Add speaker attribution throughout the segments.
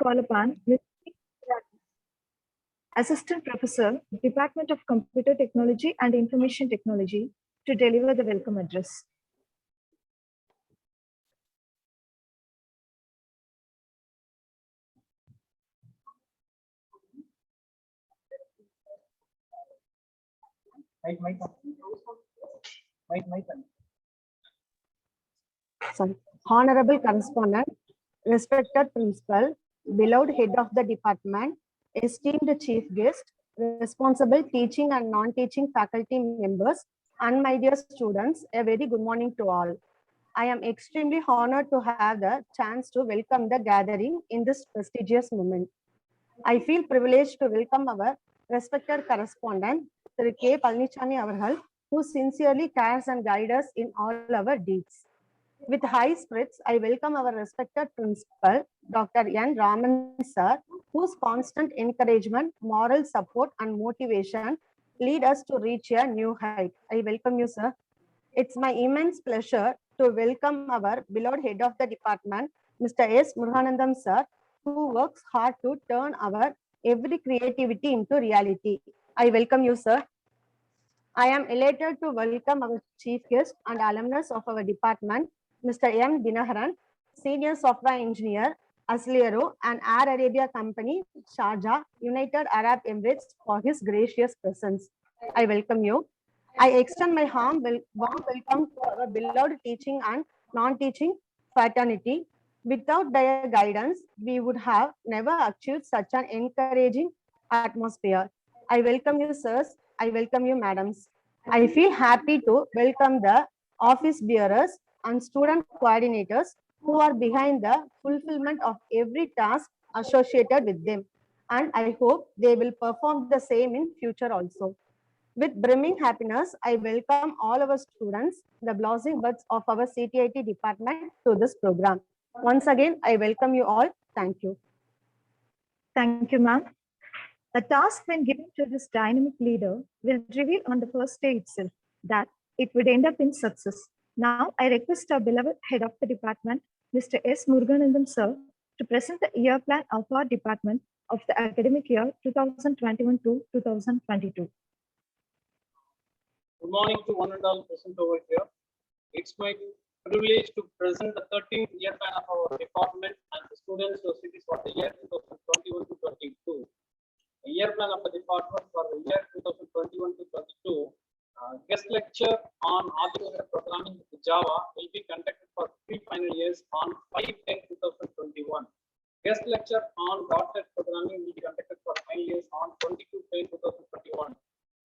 Speaker 1: call upon Ms. Assistant Professor, Department of Computer Technology and Information Technology, to deliver the welcome address.
Speaker 2: Honorable Correspondent, respected Principal, beloved Head of the Department, esteemed Chief Guest, responsible teaching and non-teaching faculty members, and my dear students, a very good morning to all. I am extremely honored to have the chance to welcome the gathering in this prestigious moment. I feel privileged to welcome our respected correspondent, Sri K. Palnichami Avarhal, who sincerely cares and guides us in all our deeds. With high spirits, I welcome our respected principal, Dr. N. Raman sir, whose constant encouragement, moral support, and motivation lead us to reach a new height. I welcome you, sir. It's my immense pleasure to welcome our beloved head of the department, Mr. S. Muruganandam sir, who works hard to turn our every creativity into reality. I welcome you, sir. I am elated to welcome our chief guest and alumnus of our department, Mr. M. Dinaharan, Senior Software Engineer, Aslero, and Air Arabia Company, Sharjah, United Arab Emirates, for his gracious presence. I welcome you. I extend my warm welcome to our beloved teaching and non-teaching fraternity. Without their guidance, we would have never achieved such an encouraging atmosphere. I welcome you, sirs. I welcome you, madams. I feel happy to welcome the office bearers and student coordinators who are behind the fulfillment of every task associated with them. And I hope they will perform the same in future also. With brimming happiness, I welcome all our students, the blossoming buds of our CTIT department, to this program. Once again, I welcome you all. Thank you.
Speaker 1: Thank you, ma'am. The task when given to this dynamic leader will reveal on the first day itself that it would end up in success. Now, I request our beloved head of the department, Mr. S. Muruganandam sir, to present the year plan of our department of the academic year 2021 to 2022.
Speaker 3: Good morning to one and all present over here. It's my privilege to present the 13th year plan of our department and the students' societies for the year 2021 to 22. The year plan of the department for the year 2021 to 22. Guest lecture on architecture programming with Java will be conducted for 3 final years on 5/10/2021. Guest lecture on .NET programming will be conducted for 5 years on 22/10/2021.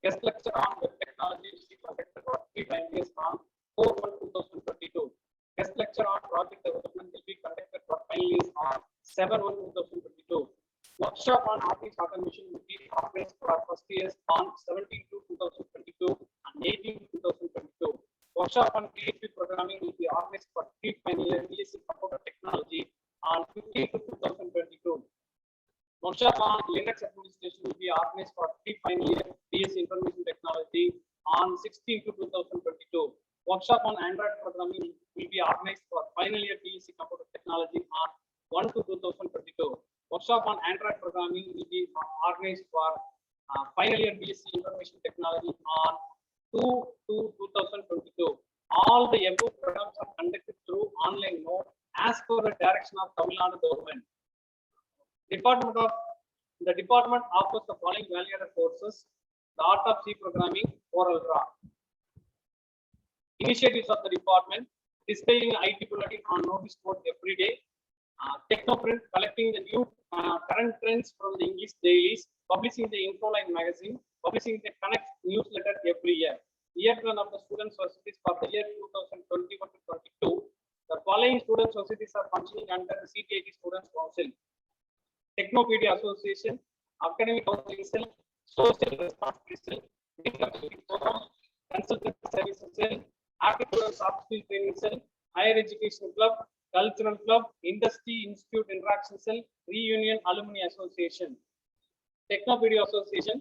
Speaker 3: Guest lecture on web technology will be conducted for 3 final years on 4/1/2022. Guest lecture on project development will be conducted for 5 years on 7/1/2022. Workshop on office automation will be organized for our first years on 17/2/2022 and 18/2/2022. Workshop on PHP programming will be organized for 3 final year BSc Computer Technology on 15/2/2022. Workshop on Linux administration will be organized for 3 final year BSc Information Technology on 16/2/2022. Workshop on Android programming will be organized for final year BSc Computer Technology on 1/2/2022. Workshop on Android programming will be organized for final year BSc Information Technology on 2/2/2022. All the above programs are conducted through online mode as per the direction of Tamil Nadu government. The department offers the following value-added courses: the art of C programming, oral raw. Initiatives of the department: displaying IT bulletin on notice board every day. Technoprint, collecting the new current trends from the English dailies, publishing the Infoline magazine, publishing the Connect newsletter every year. Year plan of the student societies for the year 2021 to 22. The following student societies are functioning under the CTIT Students Council: Technopedia Association, Academic Counseling Cell, Social Responsibility Cell, Consultant Services Cell, Aptitude and Soft Skill Training Cell, Higher Education Club, Cultural Club, Industry Institute Interaction Cell, Reunion Alumni Association. Technopedia Association.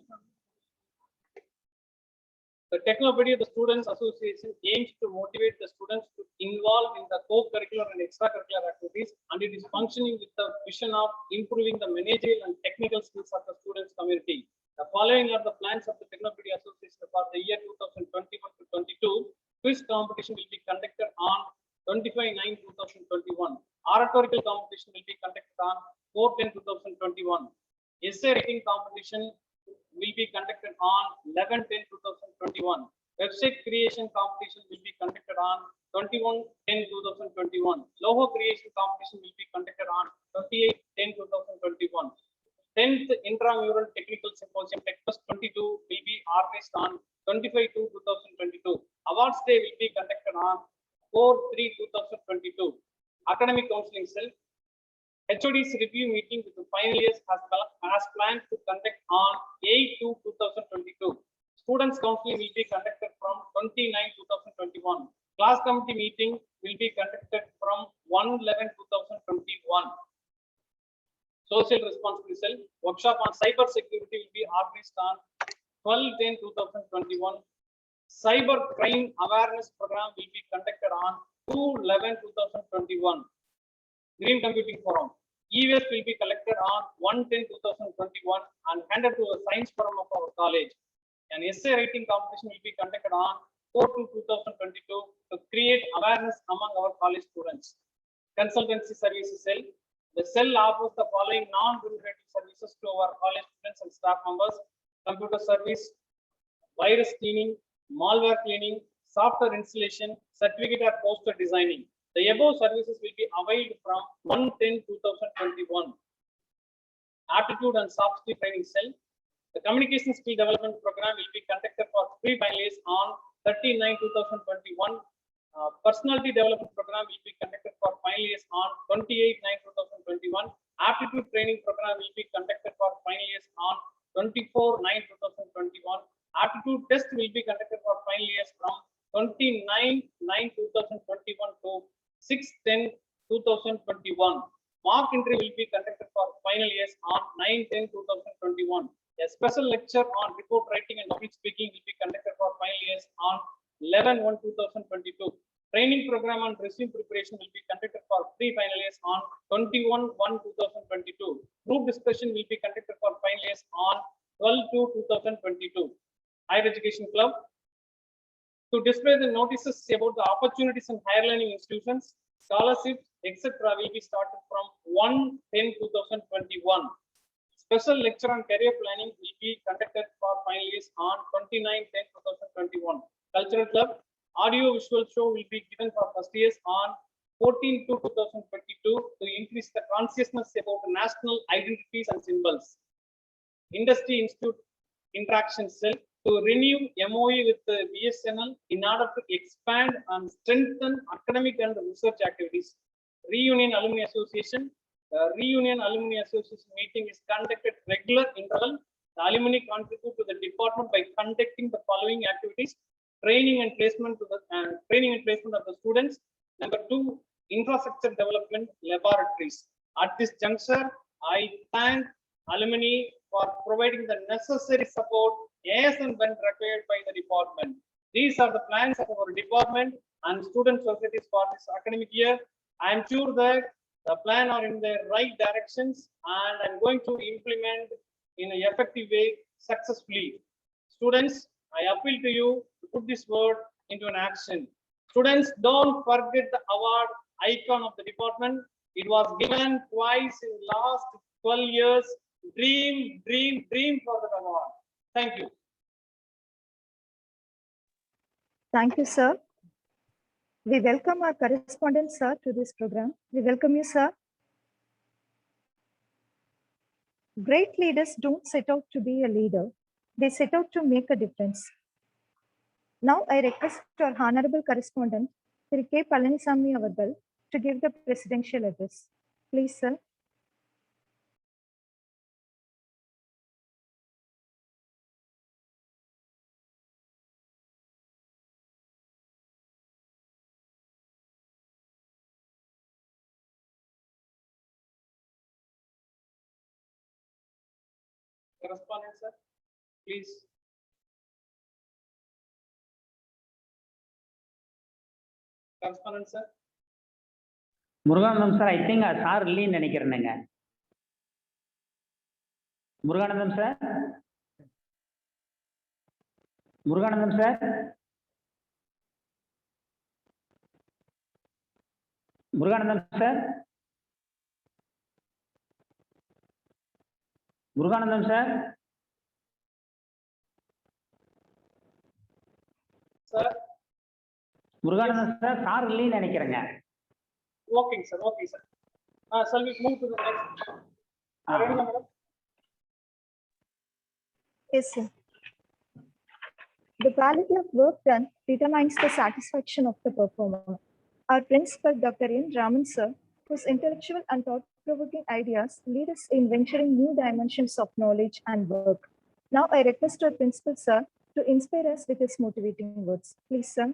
Speaker 3: The Technopedia, the Students Association, aims to motivate the students to involve in the co-curricular and extracurricular activities, and it is functioning with the vision of improving the managerial and technical skills of the students community. The following are the plans of the Technopedia Association for the year 2021 to 22. Quiz competition will be conducted on 25/9/2021. Oratorical competition will be conducted on 4/10/2021. Essay writing competition will be conducted on 11/10/2021. Website creation competition will be conducted on 21/10/2021. Logo creation competition will be conducted on 28/10/2021. 10th Intramural Technical Symposium TechFest 22 will be organized on 25/2/2022. Awards Day will be conducted on 4/3/2022. Academic Counseling Cell. HOD's review meeting with the final years has planned to conduct on 8/2/2022. Students counseling will be conducted from 29/2021. Class committee meeting will be conducted from 1/11/2021. Social responsibility cell workshop on cyber security will be organized on 12/10/2021. Cyber crime awareness program will be conducted on 2/11/2021. Green Computing Forum. E-waste will be collected on 1/10/2021 and handed to a science forum of our college. An essay writing competition will be conducted on 4/2/2022 to create awareness among our college students. Consultancy Services Cell. The cell offers the following non-remunerative services to our college students and staff members: computer service, virus cleaning, malware cleaning, software installation, certificate or poster designing. The above services will be availed from 1/10/2021. Aptitude and soft skill training cell. The communication skill development program will be conducted for pre-finalists on 30/9/2021. Personality development program will be conducted for finalists on 28/9/2021. Aptitude training program will be conducted for finalists on 24/9/2021. Aptitude test will be conducted for finalists from 29/9/2021 to 6/10/2021. Mock interview will be conducted for final years on 9/10/2021. A special lecture on report writing and public speaking will be conducted for final years on 11/1/2022. Training program on resume preparation will be conducted for pre-final years on 21/1/2022. Group discussion will be conducted for final years on 12/2/2022. Higher Education Club. To display the notices about the opportunities in higher learning institutions, scholarships, etc. will be started from 1/10/2021. Special lecture on career planning will be conducted for final years on 29/10/2021. Cultural Club. Audio visual show will be given for first years on 14/2/2022 to increase the consciousness about the national identities and symbols. Industry Institute Interaction Cell. To renew MOE with the BSNL in order to expand and strengthen academic and research activities. Reunion Alumni Association. The Reunion Alumni Association meeting is conducted regular interval. The alumni contribute to the department by conducting the following activities: training and placement of the students. Number 2, infrastructure development laboratories. At this juncture, I thank alumni for providing the necessary support as and when required by the department. These are the plans of our department and student societies for this academic year. I am sure that the plan are in the right directions and I'm going to implement in an effective way successfully. Students, I appeal to you to put this word into an action. Students, don't forget the award icon of the department. It was given twice in the last 12 years. Dream, dream, dream for the award. Thank you.
Speaker 1: Thank you, sir. We welcome our correspondent, sir, to this program. We welcome you, sir. Great leaders don't set out to be a leader. They set out to make a difference. Now I request our honorable correspondent, Sri K. Palanisamy Avargal, to give the presidential address. Please, sir.
Speaker 3: Correspondent, sir, please. correspondent sir.
Speaker 4: Muruganandam sir, I think sir இல்லைன்னு நினைக்கிறேனுங்க. Muruganandam sir, Muruganandam sir, Muruganandam sir, Muruganandam sir,
Speaker 3: sir
Speaker 4: Muruganandam sir, sir இல்லைன்னு நினைக்கிறேங்க.
Speaker 3: Okay sir, okay sir. Shall we move to the next? Ready, madam?
Speaker 1: Yes, sir. The quality of work done determines the satisfaction of the performer. Our principal, Dr. N. Raman sir, whose intellectual and thought-provoking ideas lead us in venturing new dimensions of knowledge and work. Now I request our principal sir to inspire us with his motivating words. Please, sir.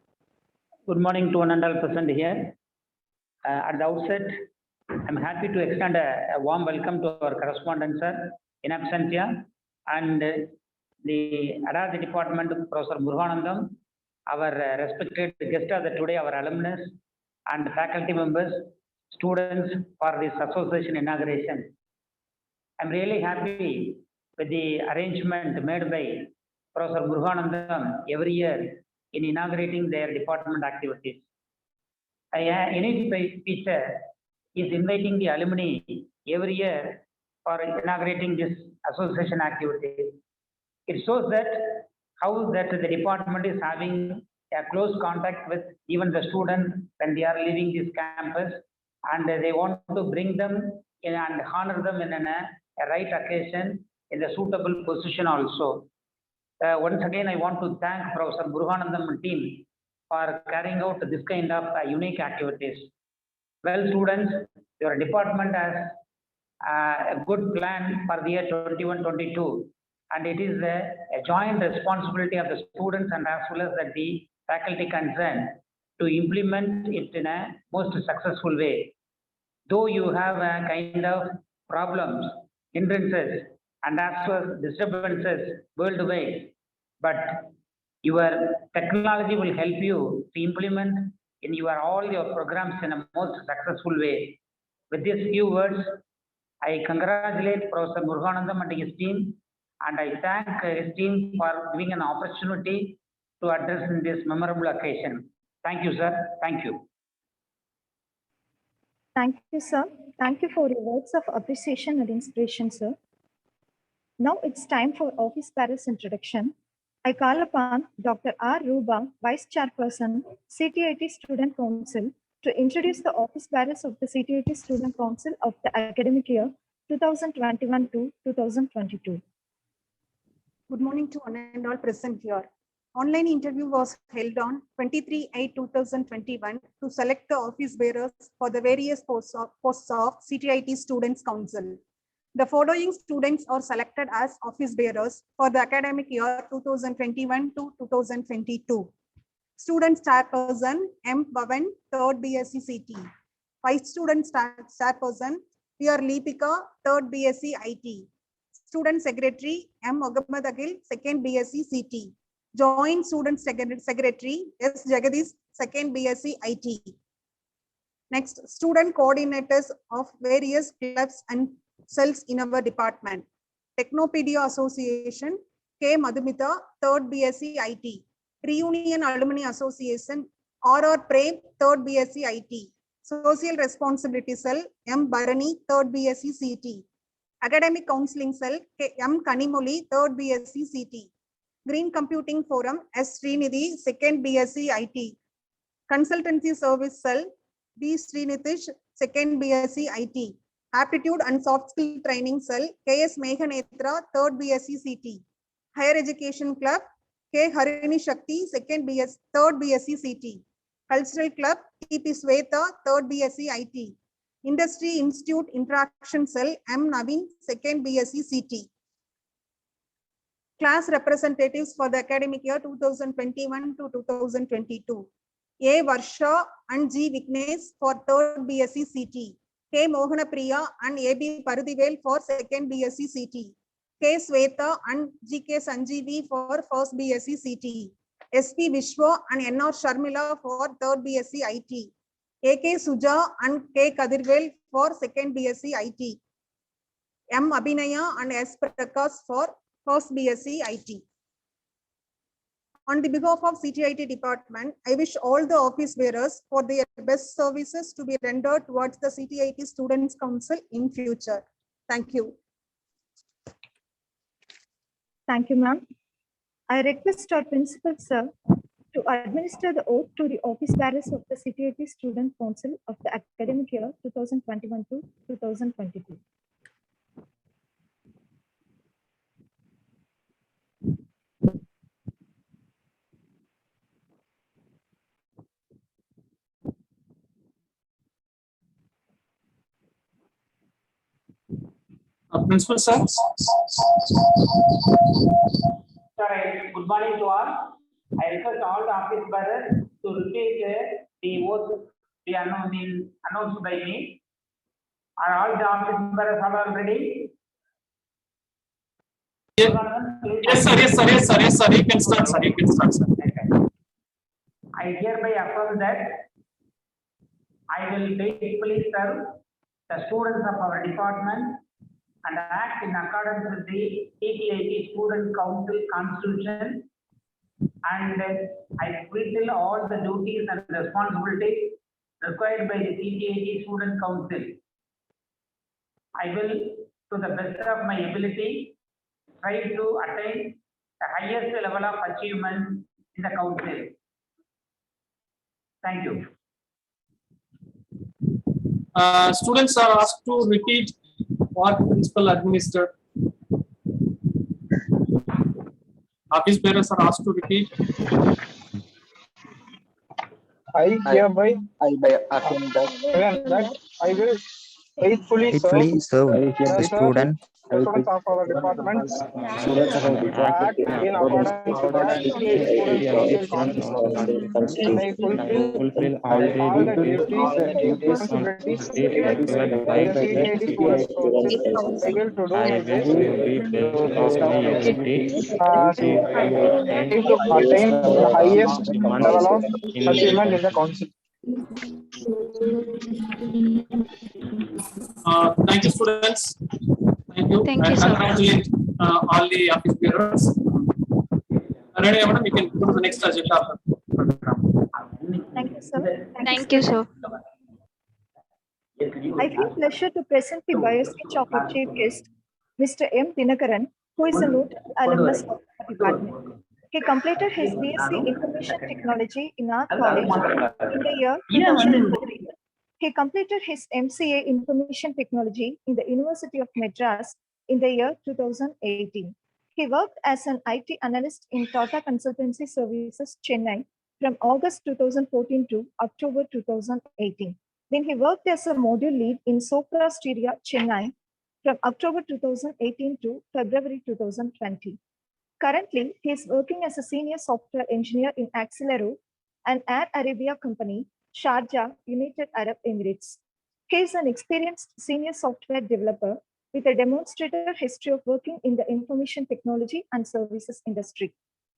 Speaker 4: Good morning to one and all present here. At the outset, I'm happy to extend a warm welcome to our correspondent sir in absentia and the Adadi department, Professor Muruganandam, our respected guest of the today, our alumnus and faculty members, students for this association inauguration. I'm really happy with the arrangement made by Professor Muruganandam every year in inaugurating their department activities. Any feature is inviting the alumni every year for inaugurating this association activities. It shows that how that the department is having a close contact with even the students when they are leaving this campus, and they want to bring them in and honor them in a right occasion in the suitable position also. Once again, I want to thank Professor Muruganandam and team for carrying out this kind of unique activities. Well, students, your department has a good plan for the year 21-22, and it is a joint responsibility of the students and as well as the faculty concerned to implement it in a most successful way. Though you have a kind of problems, hindrances, and as well as disturbances worldwide, but your technology will help you to implement in all your programs in a most successful way. With these few words, I congratulate Professor Muruganandam and his team, and I thank his team for giving an opportunity to address in this memorable occasion. Thank you, sir. Thank you.
Speaker 1: Thank you, sir. Thank you for your words of appreciation and inspiration, sir. Now it's time for office bearers introduction. I call upon Dr. R. Ruba, Vice Chairperson, CTIT Student Council, to introduce the office bearers of the CTIT Student Council of the academic year 2021 to 2022.
Speaker 5: Good morning to one and all present here. Online interview was held on 23/8/2021 to select the office bearers for the various posts of CTIT Students Council. The following students are selected as office bearers for the academic year 2021 to 2022. Student Chairperson M. Bhavan, 3rd BSc CT. Vice Student Chairperson P.R. Leepika, 3rd BSc IT. Student Secretary M. Mohammad Akhil, 2nd BSc CT. Joint Student Secretary S. Jagadish, 2nd BSc IT. Next, student coordinators of various clubs and cells in our department. Technopedia Association K. Madhumita, 3rd BSc IT. Reunion Alumni Association R.R. Prem, 3rd BSc IT. Social Responsibility Cell M. Bharani, 3rd BSc CT. Academic Counseling Cell M. Kanimoli, 3rd BSc CT. Green Computing Forum S. Srinidhi, 2nd BSc IT. Consultancy Service Cell B. Srinitish, 2nd BSc IT. Aptitude and Soft Skill Training Cell K.S. Meghanetra, 3rd BSc CT. Higher Education Club K. Harini Shakti, 3rd BSc CT. Cultural Club T.P. Sweta, 3rd BSc IT. Industry Institute Interaction Cell M. Naveen, 2nd BSc CT. Class representatives for the academic year 2021 to 2022. A. Varsha and G. Vignesh for 3rd BSc CT. K. Mohanapriya and A.B. Parudivel for 2nd BSc CT. K. Sweta and G.K. Sanjeevi for 1st BSc CT. SP Vishwa and NR Sharmila for 3rd BSc IT. AK Suja and K Kadirvel for 2nd BSc IT. M Abhinaya and S Prakash for 1st BSc IT. On the behalf of CTIT department, I wish all the office bearers for their best services to be rendered towards the CTIT Students' Council in future. Thank you.
Speaker 1: Thank you, ma'am. I request our principal, sir, to administer the oath to the office bearers of the CTIT Student Council of the academic year 2021 to 2022.
Speaker 3: Principal sir.
Speaker 4: Sorry, good morning to all. I request all the office bearers to repeat the oath announced by me. Are all the office bearers all ready?
Speaker 3: Yes, sir. Yes, sir. Yes, sir. Yes, sir. You can start, sir. You can start, sir.
Speaker 4: I hereby affirm that I will faithfully serve the students of our department and act in accordance with the CTIT Student Council Constitution, and I fulfill all the duties and responsibilities required by the CTIT Student Council. I will, to the best of my ability, try to attain the highest level of achievement in the council. Thank you.
Speaker 3: Students are asked to repeat what principal administered. Office bearers are asked to repeat.
Speaker 6: I hereby affirm that I will faithfully serve the students of our department to act in accordance with the CTIT Student Council, and I fulfill all the duties and responsibilities required by the CTIT Student Council. I will to do my best to attain the highest level of achievement in the council.
Speaker 3: Thank you, students. Thank you.
Speaker 7: Thank you,
Speaker 3: And
Speaker 7: sir.
Speaker 3: congratulate all the office bearers. Ready, madam? You can go to the next agenda.
Speaker 1: Thank you, sir.
Speaker 7: Thank you, sir.
Speaker 1: I feel pleasure to present the bio-speech of our chief guest, Mr. M. Dinakaran, who is a noted alumnus of our department. He completed his BSc Information Technology in our college in the year 2014. He completed his MCA Information Technology in the University of Madras in the year 2018. He worked as an IT analyst in Tata Consultancy Services, Chennai from August 2014 to October 2018. Then he worked as a module lead in Sopra Steria, Chennai from October 2018 to February 2020. Currently, he is working as a senior software engineer in Accelero, an Air Arabia company, Sharjah, United Arab Emirates. He is an experienced senior software developer with a demonstrated history of working in the information technology and services industry.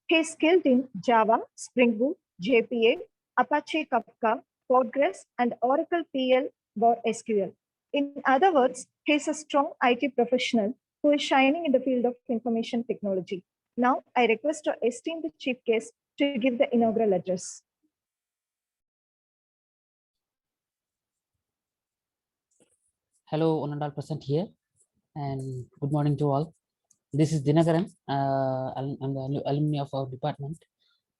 Speaker 1: He is skilled in Java, Spring Boot, JPA, Apache Kafka, Postgres, and Oracle PL or SQL. In other words, he is a strong IT professional who is shining in the field of information technology. Now, I request our esteemed chief guest to give the inaugural address.
Speaker 8: Hello, one and all present here, and good morning to all. This is Dinakaran. I'm the alumni of our department.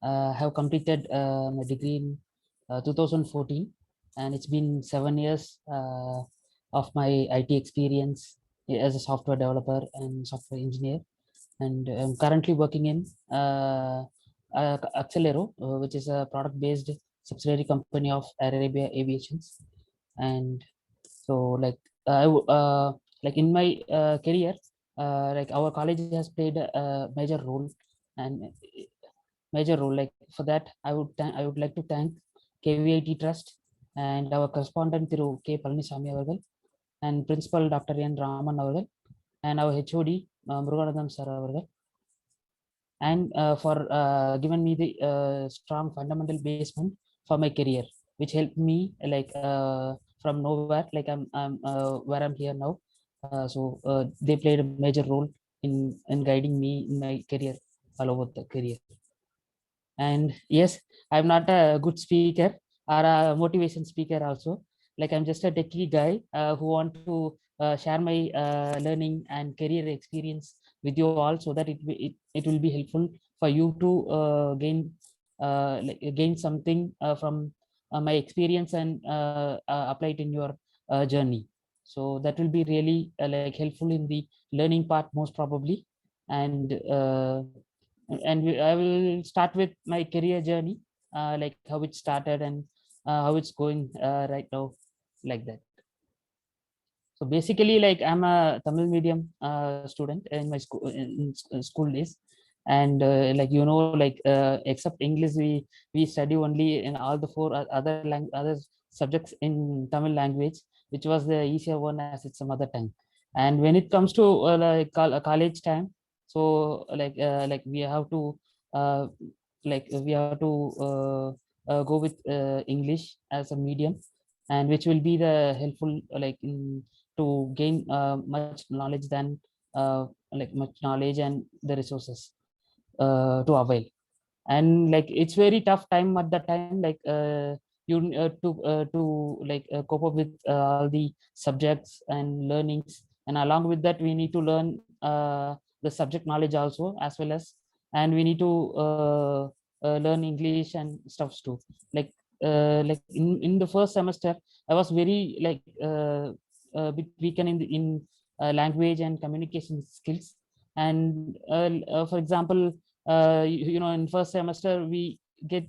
Speaker 8: I have completed my degree in 2014, and it's been 7 years of my IT experience as a software developer and software engineer. And I'm currently working in Accelero, which is a product-based subsidiary company of Air Arabia Aviations. And so, like in my career, like our college has played a major role, Like for that, I would like to thank KVIT Trust and our correspondent through K. Palanisamy Avargal and Principal Dr. N. Raman Avargal and our HOD Muruganathan Sir Avargal. and for given me the strong fundamental basement for my career, which helped me like from nowhere, like I'm where I'm here now. So they played a major role in guiding me in my career all over the career. And yes, I'm not a good speaker or a motivation speaker also. Like I'm just a techie guy who want to share my learning and career experience with you all, so that it will be helpful for you to gain something from my experience and apply it in your journey. So that will be really like helpful in the learning part most probably. And I will start with my career journey, like how it started and how it's going right now, like that. So basically, like I'm a Tamil medium student in my school school days, and like like except English, we study only in all the four other subjects in Tamil language, which was the easier one as it's a mother tongue. And when it comes to college time, so like we have to uh, go with English as a medium, and which will be the helpful to gain much knowledge than much knowledge and the resources to avail. And like it's very tough time at that time, like you to cope up with all the subjects and learnings, and along with that we need to learn the subject knowledge also as well as, and we need to learn English and stuffs too. Like in the first semester I was very bit weakened in language and communication skills. And for example, in first semester we get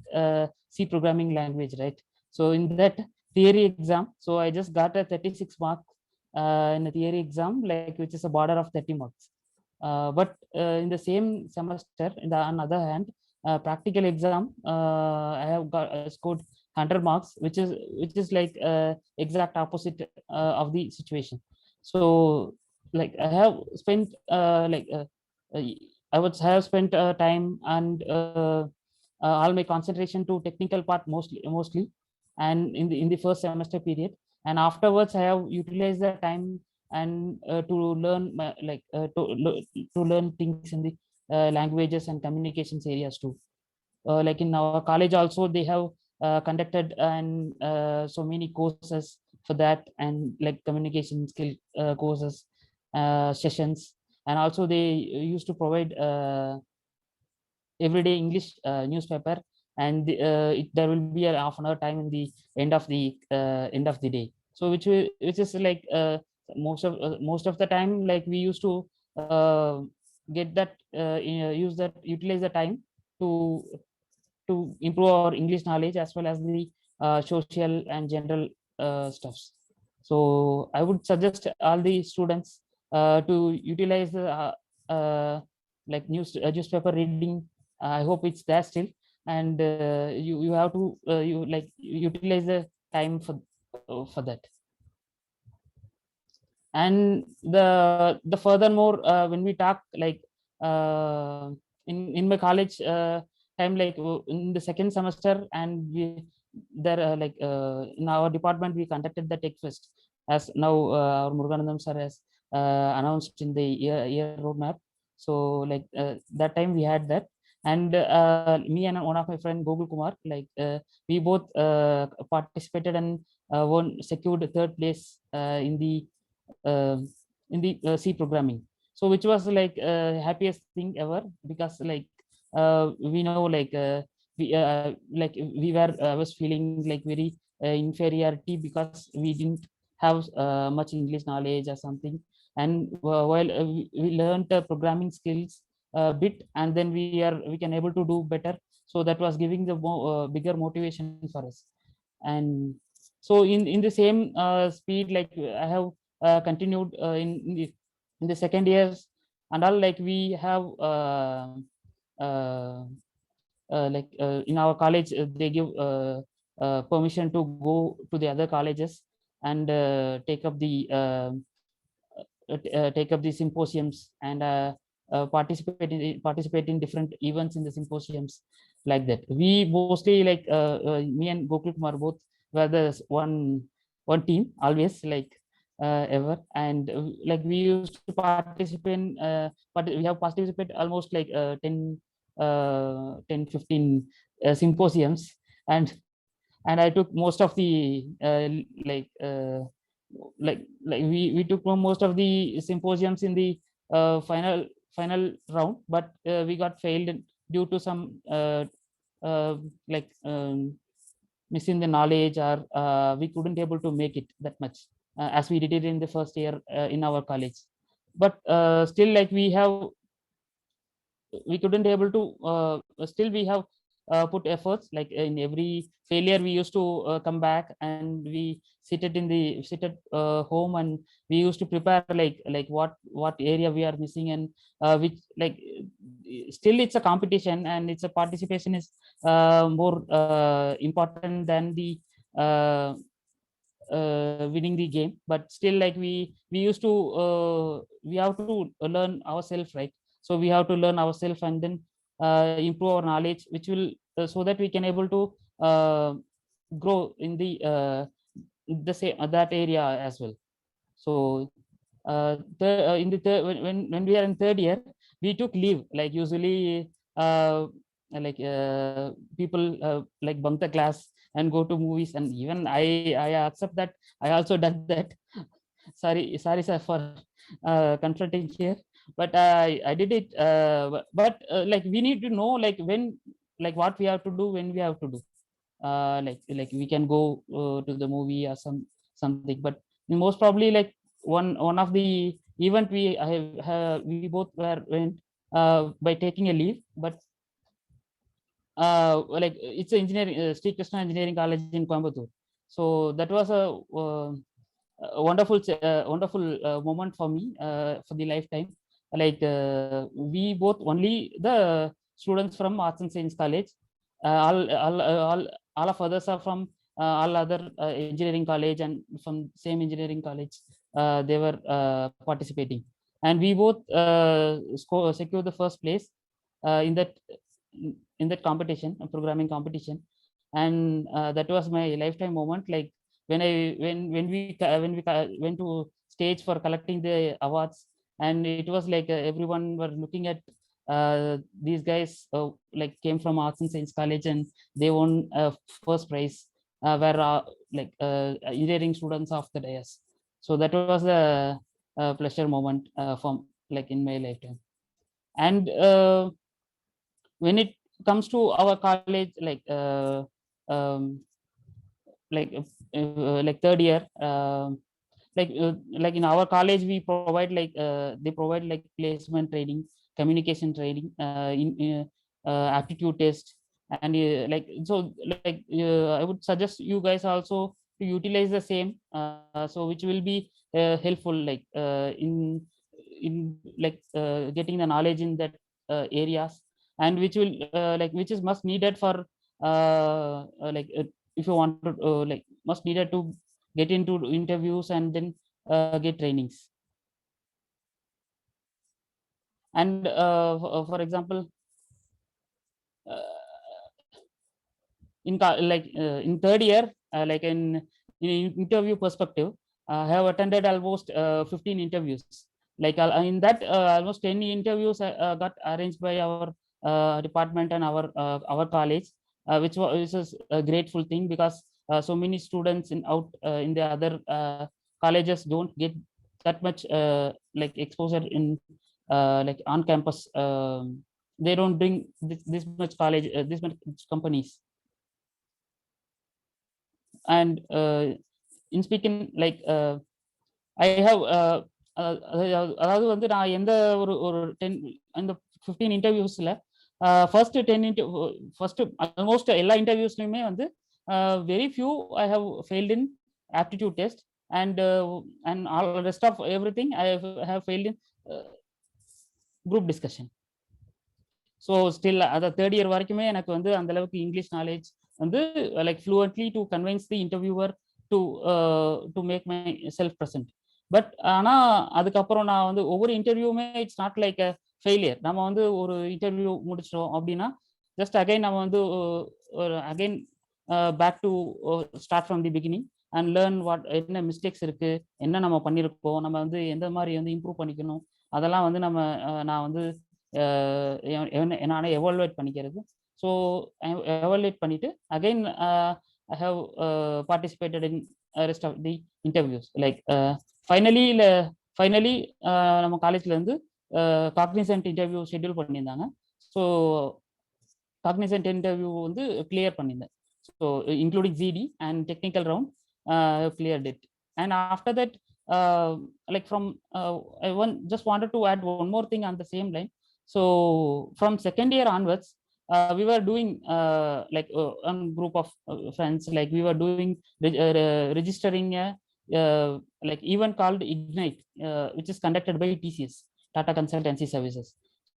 Speaker 8: C programming language, right? So in that theory exam, so I just got a 36 mark in a theory exam, like which is a border of 30 marks. But in the same semester, on the other hand, practical exam, I have scored 100 marks, which is like exact opposite of the situation. So like I have spent uh, I would have spent time and all my concentration to technical part mostly, and in the first semester period. And afterwards, I have utilized the time and to learn to learn things in the languages and communications areas too. Like in our college also, they have conducted and so many courses for that, and like communication skill courses, sessions. And also they used to provide everyday English newspaper, and there will be a half an hour time in the end of the day. So which is like most of the time, like we used to get that utilize the time to improve our English knowledge as well as the social and general stuffs. So I would suggest all the students to utilize the newspaper reading. I hope it's there still, and you have to you like utilize the time for that. And the furthermore, when we talk like in my college time, like in the second semester, and we there in our department we conducted the tech fest, as now our Muruganandam sir has announced in the year roadmap. So like that time we had that, and me and one of my friend Gogul Kumar, like we both participated and secured third place uh, in the C programming. So which was like happiest thing ever, because like we know we were I was feeling like very inferiority because we didn't have much English knowledge or something. And while we learned programming skills a bit, and then we can able to do better. So that was giving the bigger motivation for us. And so in the same speed, like I have continued in the second years and all, like we have uh, in our college they give permission to go to the other colleges and take up the symposiums and participate in different events in the symposiums like that. We mostly like me and Gokul Kumar both were the one team always like ever, and like we used to participate but we have participated almost like 10 15 symposiums, and I took most of the we took most of the symposiums in the final round, but we got failed due to some like missing the knowledge, or we couldn't able to make it that much as we did it in the first year in our college. But still like we couldn't able to still we have put efforts, like in every failure we used to come back, and we sit at home, and we used to prepare like what area we are missing, and which like still it's a competition, and it's a participation is more important than the uh, winning the game. But still like we have to learn ourselves, right? So we have to learn ourselves, and then improve our knowledge, which will so that we can able to grow in the same that area as well. So in the third, when we are in third year, we took leave. Like usually people like bunk the class and go to movies, and even I accept that. I also done that. Sorry sir for confronting here, but I did it. But like we need to know like when, like what we have to do when we have to do. Like we can go to the movie or something, but most probably like one of the event we both went by taking a leave. But like it's an engineering Sri Krishna Engineering College in Coimbatore. So that was a wonderful moment for me for the lifetime. Like we both only the students from Arts and Science College. All of others are from all other engineering college, and from same engineering college they were participating, and we both secured the first place in that competition, programming competition. And that was my lifetime moment. Like when we went to stage for collecting the awards, and it was like everyone were looking at these guys like came from Arts and Science College, and they won first prize, were like engineering students of the dais. So that was a pleasure moment from like in my lifetime. And when it comes to our college, um, like third year, like in our college we provide like they provide like placement training, communication training, in aptitude test. And like so like I would suggest you guys also to utilize the same, so which will be helpful like in like getting the knowledge in that areas, and which will which is must needed for if you want to like must needed to get into interviews, and then get trainings. And for example, in third year, like in interview perspective, I have attended almost 15 interviews. Like in that almost 10 interviews got arranged by our department and our college, which is a grateful thing, because so many students in the other colleges don't get that much like exposure in like on campus. They don't bring this much college, this much companies. And in speaking like I have அதாவது வந்து நான் எந்த ஒரு 10 அந்த 15 இன்டர்வியூஸ்ல first 10 first almost எல்லா இன்டர்வியூஸ்லயுமே வந்து very few I have failed in aptitude test, and all rest of everything I have failed in group discussion. So still அதை தேர்ட் இயர் வரைக்குமே எனக்கு வந்து அந்த அளவுக்கு இங்கிலீஷ் நாலேஜ் வந்து like fluently to convince the interviewer to make myself present. But ஆனால் அதுக்கப்புறம் நான் வந்து ஒவ்வொரு இன்டர்வியூவுமே it's not like a failure. நம்ம வந்து ஒரு இன்டர்வியூ முடிச்சிட்டோம் அப்படின்னா ஜஸ்ட் அகைன் நம்ம வந்து ஒரு again back to start from the beginning and learn what என்ன மிஸ்டேக்ஸ் இருக்குது, என்ன நம்ம பண்ணியிருக்கோம், நம்ம வந்து எந்த மாதிரி வந்து இம்ப்ரூவ் பண்ணிக்கணும், அதெல்லாம் வந்து நான் வந்து நானே எவால்வேட் பண்ணிக்கிறது. ஸோ எவால்வேட் பண்ணிவிட்டு again I have participated in rest of the interviews. Like finally நம்ம காலேஜ்லேருந்து காக்னிசன்ட் இன்டர்வியூ ஷெட்யூல் பண்ணியிருந்தாங்க. ஸோ காக்னிசன்ட் இன்டர்வியூ வந்து கிளியர் பண்ணியிருந்தேன். So including GD and technical round cleared it. And after that, like from I just wanted to add one more thing on the same line. So from second year onwards, we were doing like a group of friends, like we were doing registering a like event called Ignite, which is conducted by TCS, Tata Consultancy Services.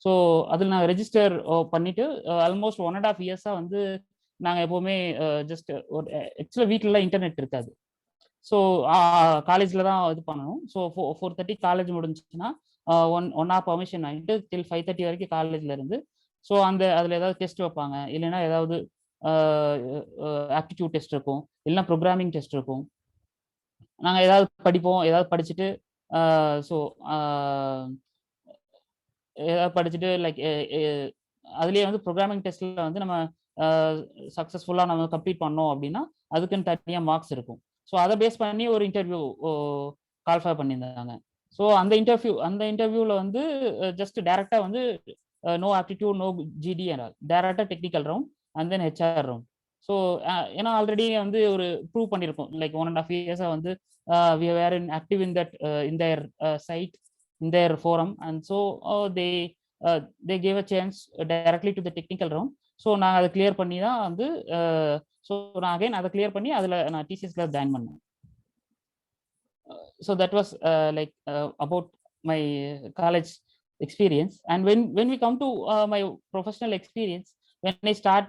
Speaker 8: So அதில் நாங்கள் register பண்ணிட்டு almost 1.5 years வந்து நாங்கள் எப்போவுமே just ஒரு ஆக்சுவலாக வீட்டிலலாம் internet இருக்காது. ஸோ காலேஜில் தான் இது பண்ணணும். ஸோ 4:30 காலேஜ் முடிஞ்சிச்சுன்னா ஒன் ஹவர் பர்மிஷன் வாங்கிட்டு டில் 5:30 வரைக்கும் காலேஜில் இருந்து ஸோ அதில் ஏதாவது டெஸ்ட் வைப்பாங்க, இல்லைன்னா ஏதாவது ஆப்டிடியூட் டெஸ்ட் இருக்கும், இல்லைன்னா ப்ரோக்ராமிங் டெஸ்ட் இருக்கும். நாங்கள் ஏதாவது படிப்போம், ஏதாவது படிச்சுட்டு ஸோ ஏதாவது படிச்சுட்டு லைக் அதுலேயே வந்து ப்ரோக்ராமிங் டெஸ்ட்டில் வந்து நம்ம சக்ஸஸ்ஃபுல்லாக நம்ம கம்ப்ளீட் பண்ணோம் அப்படின்னா அதுக்குன்னு தனியாக மார்க்ஸ் இருக்கும். ஸோ அதை பேஸ் பண்ணி ஒரு இன்டர்வியூ கால்ஃபை பண்ணியிருந்தாங்க. ஸோ அந்த இன்டர்வியூவில் வந்து ஜஸ்ட் டேரெக்டாக வந்து no aptitude, no GD and டேரெக்டாக technical round and then HR round. So ஏன்னா ஆல்ரெடி வந்து ஒரு ப்ரூவ் பண்ணியிருக்கோம், லைக் 1.5 years வந்து we were active in that in their site, in their forum, and so they gave a chance directly to the technical round. So நாங்கள் அதை clear பண்ணி தான் வந்து ஸோ நான் அகைன் அதை கிளியர் பண்ணி அதில் நான் டிசிஎஸ்ல ஜாயின் பண்ணேன். So that was like about my college experience. And when we come to my professional experience, when I start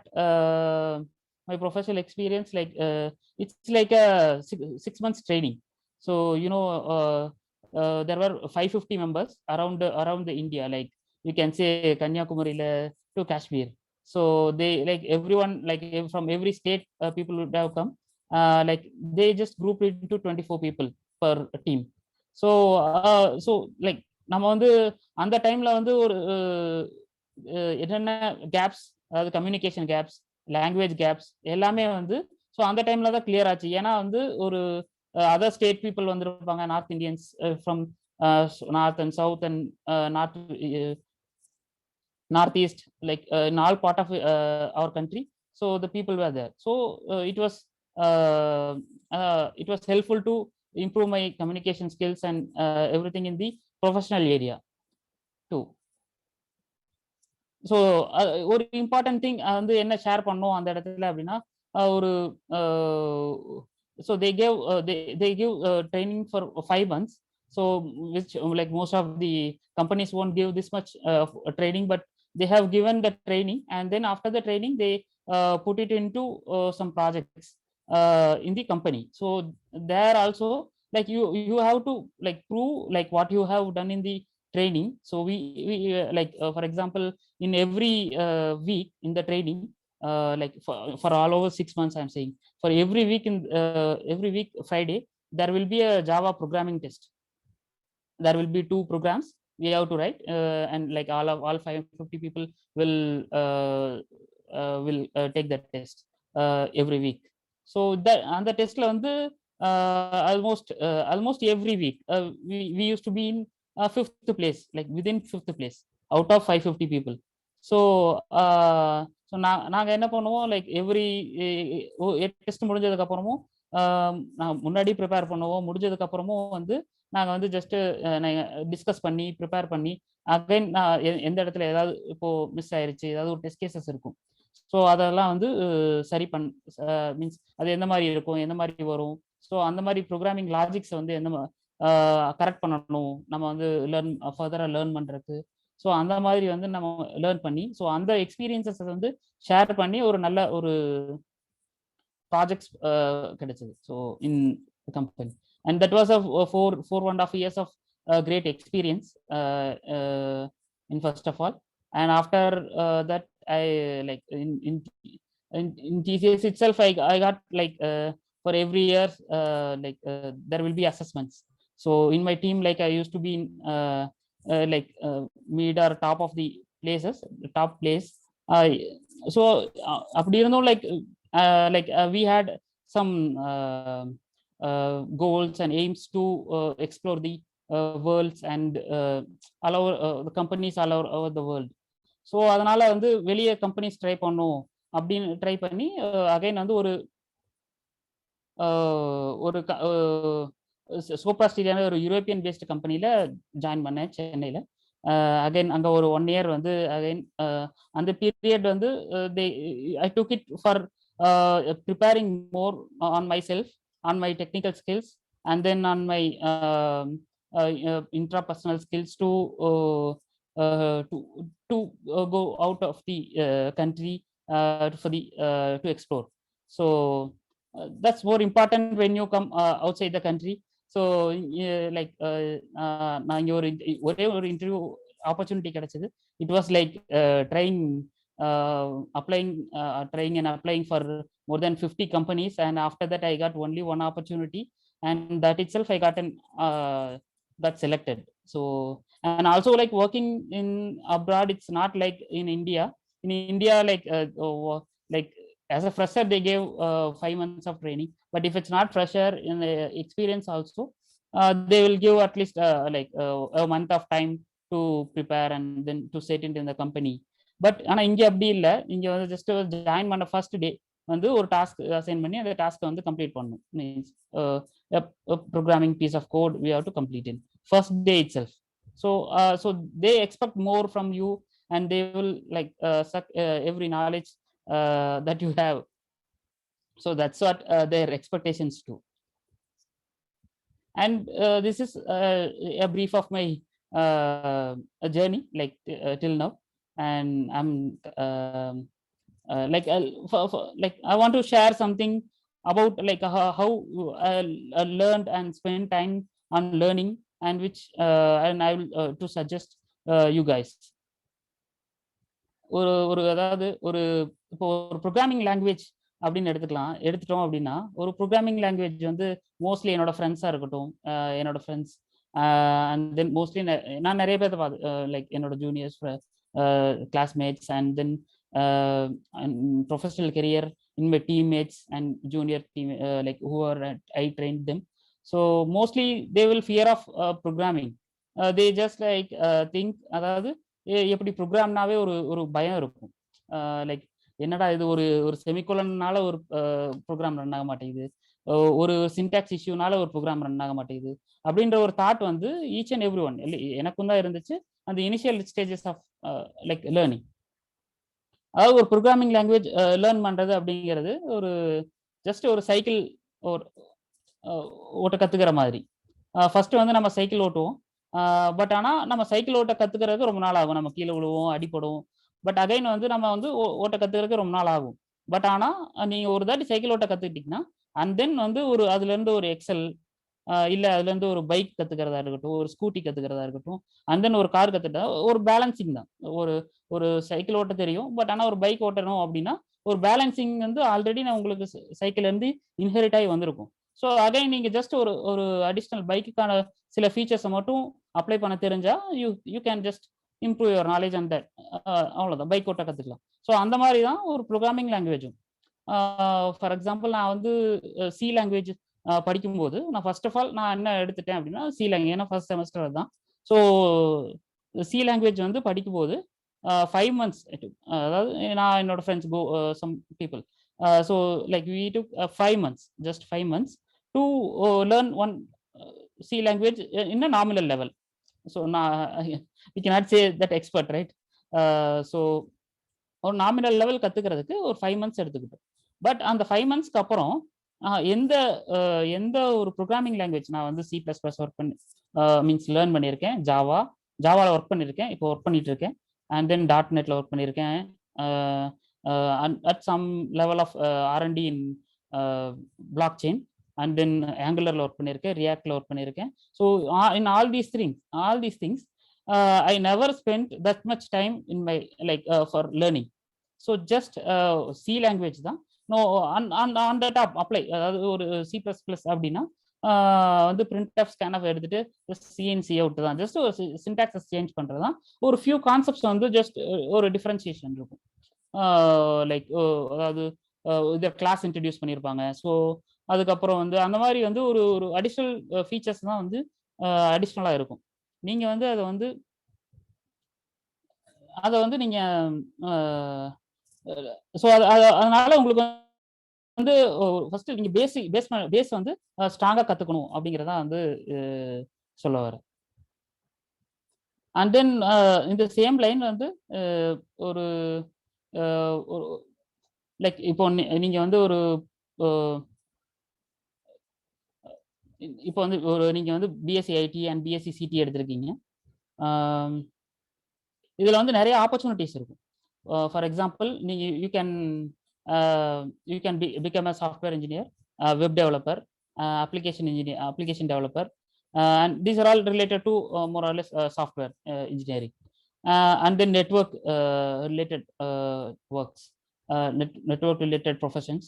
Speaker 8: my professional experience, like it's like a 6 months training. So you know there were 550 members around the India, like you can say Kanyakumari to Kashmir. So they like everyone, like from every state people would have come, like they just grouped into 24 people per team. So so like நம்ம வந்து அந்த டைம்ல வந்து ஒரு என்னென்ன caps, அதாவது communication caps, language caps எல்லாமே வந்து ஸோ அந்த டைம்ல தான் கிளியர் ஆச்சு. ஏன்னா வந்து ஒரு அதர் ஸ்டேட் பீப்புள் வந்துருப்பாங்க, north Indians from north and south and north east, like in all part of our country. So the people were there. So it was helpful to improve my communication skills and everything in the professional area too. So ஒரு important thing வந்து என்ன share பண்ணோம் அந்த இடத்துல அப்படின்னா ஒரு so they give training for 5 months. So which like most of the companies won't give this much training, but they have given the training, and then after the training they put it into some projects in the company. So there also like you have to like prove like what you have done in the training. So we like for example in every week in the training, like for all over 6 months I'm saying, for every week in every week Friday there will be a Java programming test. There will be 2 programs we have to write, and like all 550 people will take that test every week. So that on the test la vandu almost every week we used to be in 5th place, like within 5th place out of 550 people. So so நாங்க என்ன பண்ணுவோம், like every test முடிஞ்சதுக்கு அப்புறமும் நான் முன்னாடி prepare பண்ணுவோம், முடிஞ்சதுக்கு அப்புறமும் வந்து நாங்கள் வந்து ஜஸ்ட்டு டிஸ்கஸ் பண்ணி ப்ரிப்பேர் பண்ணி அகைன் நான் எந்த இடத்துல ஏதாவது இப்போ மிஸ் ஆயிருச்சு, ஏதாவது ஒரு டெஸ்ட் கேசஸ் இருக்கும். ஸோ அதெல்லாம் வந்து சரி மீன்ஸ் அது எந்த மாதிரி இருக்கும், எந்த மாதிரி வரும், ஸோ அந்த மாதிரி ப்ரோக்ராமிங் லாஜிக்ஸை வந்து எந்த கரெக்ட் பண்ணணும் நம்ம வந்து ஃபர்தராக லேர்ன் பண்ணுறதுக்கு. ஸோ அந்த மாதிரி வந்து நம்ம லேர்ன் பண்ணி ஸோ அந்த எக்ஸ்பீரியன்சஸ் வந்து ஷேர் பண்ணி ஒரு நல்ல ஒரு ப்ராஜெக்ட்ஸ் கிடைச்சது so in company. and that was a 4.5 years of great experience in first of all. And after that, I like in TCS itself, I got like for every year like there will be assessments. So in my team, like I used to be in like mid or top of the places, the top place. So அப்படி இருந்தும் like we had some goals and aims to explore the worlds and allow the companies all over the world. So அதனால வந்து வெளியே companies try பண்ணும் அப்படின்னு try பண்ணி again வந்து ஒரு ஒரு சோப்ராஸ்டீரியான ஒரு யூரோப்பியன் பேஸ்டு கம்பெனியில் ஜாயின் பண்ணேன் சென்னையில். அகைன் அங்கே ஒரு 1 year வந்து அகைன் அந்த பீரியட் வந்து I took it for preparing more on myself, on my technical skills, and then on my intrapersonal skills to go out of the country for the to explore. So that's more important when you come outside the country. So like நான் இங்கே ஒரே ஒரு interview opportunity கிடைச்சது. It was like trying and applying for more than 50 companies, and after that I got only one opportunity, and that itself I got selected. So and also like working in abroad, it's not like in India. In India, like as a fresher they gave 5 months of training, but if it's not fresher in experience also, they will give at least like a month of time to prepare and then to set it in the company. But ஆனால் இங்கே அப்படி இல்லை. இங்கே வந்து just join பண்ண first day வந்து ஒரு task assign பண்ணி அந்த டாஸ்க்கை வந்து கம்ப்ளீட் பண்ணணும். Means programming piece of code we have to complete in first day itself. So they expect more from you, and they will like suck every knowledge that you have. So that's what their expectations too. And this is a brief of my journey like till now. And I'm like I want to share something about like how I learned and spent time on learning, and which and I will to suggest you guys. ஒரு அதாவது ஒரு இப்போ ஒரு programming language அப்படின்னு எடுத்துட்டோம் அப்படின்னா, ஒரு programming language வந்து மோஸ்ட்லி என்னோட ஃப்ரெண்ட்ஸாக இருக்கட்டும், என்னோட ஃப்ரெண்ட்ஸ் அண்ட் தென் மோஸ்ட்லி நான் நிறைய பேர்த்த பார்த்து லைக் என்னோட juniors, classmates, and then professional career in my teammates and junior team like who are I trained them. So mostly they will fear of programming. They just like think அதாவது எப்படி ப்ரோக்ராம்னாவே ஒரு பயம் இருக்கும். லைக் என்னடா இது ஒரு செமிகோலன்னால ஒரு ப்ரோக்ராம் ரன் ஆக மாட்டேங்குது, ஒரு சின்டாக்ஸ் இஷ்யூனால ஒரு ப்ரோக்ராம் ரன் ஆக மாட்டேங்குது அப்படின்ற ஒரு தாட் வந்து ஈச் அண்ட் எவ்ரி ஒன் எனக்கும் தான் இருந்துச்சு அந்த initial stages of like learning. அதாவது ஒரு ப்ரோக்ராமிங் லாங்குவேஜ் லேர்ன் பண்ணுறது அப்படிங்கிறது ஒரு ஜஸ்ட் ஒரு சைக்கிள் ஓட்ட கற்றுக்கிற மாதிரி. ஃபர்ஸ்ட் வந்து நம்ம சைக்கிள் ஓட்டுவோம், பட் ஆனால் நம்ம சைக்கிள் ஓட்ட கற்றுக்கிறதுக்கு ரொம்ப நாள் ஆகும். நம்ம கீழே விழுவோம், அடிப்படும். பட் அகைன் வந்து நம்ம வந்து ஓட்ட கற்றுக்கிறதுக்கு ரொம்ப நாள் ஆகும். பட் ஆனால் நீங்கள் ஒரு தாட்டி சைக்கிள் ஓட்ட கற்றுக்கிட்டிங்கன்னா, அண்ட் தென் வந்து அதுலேருந்து ஒரு எக்ஸல் இல்லை அதுலேருந்து ஒரு பைக் கற்றுக்கிறதா இருக்கட்டும், ஒரு ஸ்கூட்டி கற்றுக்கிறதா இருக்கட்டும், அண்ட் தென் ஒரு கார் கற்றுட்டா ஒரு பேலன்சிங் தான். ஒரு சைக்கிள் ஓட்ட தெரியும், பட் ஆனால் ஒரு பைக் ஓட்டணும் அப்படின்னா ஒரு பேலன்சிங் வந்து ஆல்ரெடி நான் உங்களுக்கு சைக்கிள்லேருந்து இன்ஹெரிட் ஆகி வந்திருக்கும். ஸோ அகைன் நீங்கள் ஜஸ்ட் ஒரு அடிஷ்னல் பைக்குக்கான சில ஃபீச்சர்ஸை மட்டும் அப்ளை பண்ண தெரிஞ்சா you can just improve your knowledge and that. அவ்வளோதான், பைக் ஓட்ட கற்றுக்கலாம். ஸோ அந்த மாதிரி தான் ஒரு ப்ரோக்ராமிங் லாங்குவேஜும். ஃபார் எக்ஸாம்பிள் நான் வந்து சி லாங்குவேஜ் படிக்கும்போது நான் ஃபர்ஸ்ட் ஆஃப் ஆல் நான் என்ன எடுத்துட்டேன் அப்படின்னா சி லாங்குவேஜ், ஏன்னா ஃபர்ஸ்ட் செமஸ்டர் தான். ஸோ சி லாங்குவேஜ் வந்து படிக்கும்போது 5 months, அதாவது நான் என்னோட friends some people, so like we took 5 months, just 5 months to learn one C language in a nominal level. So we cannot say that expert, right? So ஒரு nominal level கற்றுக்கிறதுக்கு ஒரு 5 months எடுத்துக்கிட்டோம். But அந்த 5 monthsக்கு அப்புறம் எந்த ஒரு programming language நான் வந்து C++ ஒர்க் பண்ணி மீன்ஸ் லேர்ன் பண்ணியிருக்கேன், ஜாவாவில் ஒர்க் பண்ணியிருக்கேன், இப்போ ஒர்க் பண்ணிட்டு இருக்கேன், அண்ட் தென் .NETல ஒர்க் பண்ணியிருக்கேன், at some level of R&D in blockchain. And then ஆங்குலர்ல ஒர்க் பண்ணியிருக்கேன், ரியாக்ட்ல ஒர்க் பண்ணியிருக்கேன். So in all these things I never spent that much time in my for learning. So just C language தான். No, on the top apply, அதாவது ஒரு C++ அப்படின்னா வந்து printf scanf எடுத்துட்டு C in C out தான், just ஒரு syntax change பண்றது தான். ஒரு ஃபியூ கான்செப்ட்ஸ் வந்து ஜஸ்ட் ஒரு டிஃபரன்சியேஷன் இருக்கும். லைக் அதாவது இதை கிளாஸ் இன்ட்ரடியூஸ் பண்ணியிருப்பாங்க. ஸோ அதுக்கப்புறம் வந்து அந்த மாதிரி வந்து ஒரு ஒரு அடிஷ்னல் ஃபீச்சர்ஸ் தான் வந்து அடிஷ்னலாக இருக்கும். நீங்கள் வந்து அதை வந்து நீங்கள் ஸோ அதனால உங்களுக்கு வந்து ஃபர்ஸ்ட் நீங்க பேஸ் வந்து ஸ்ட்ராங்கா கத்துக்கணும் அப்படிங்கறத வந்து சொல்ல வரேன். அண்ட் தென் இந்த சேம் லைன் வந்து ஒரு லைக் இப்போ நீங்க வந்து ஒரு இப்போ வந்து நீங்க வந்து BSc IT and BSc CT எடுத்திருக்கீங்க. இதுல வந்து நிறைய ஆப்பர்ச்சுனிட்டிஸ் இருக்கும். ஃபார் எக்ஸாம்பிள் நீங்க you can become a software engineer, web developer, application engineer, application developer, and these are all related to more or less software engineering, and then network related works, network related professions,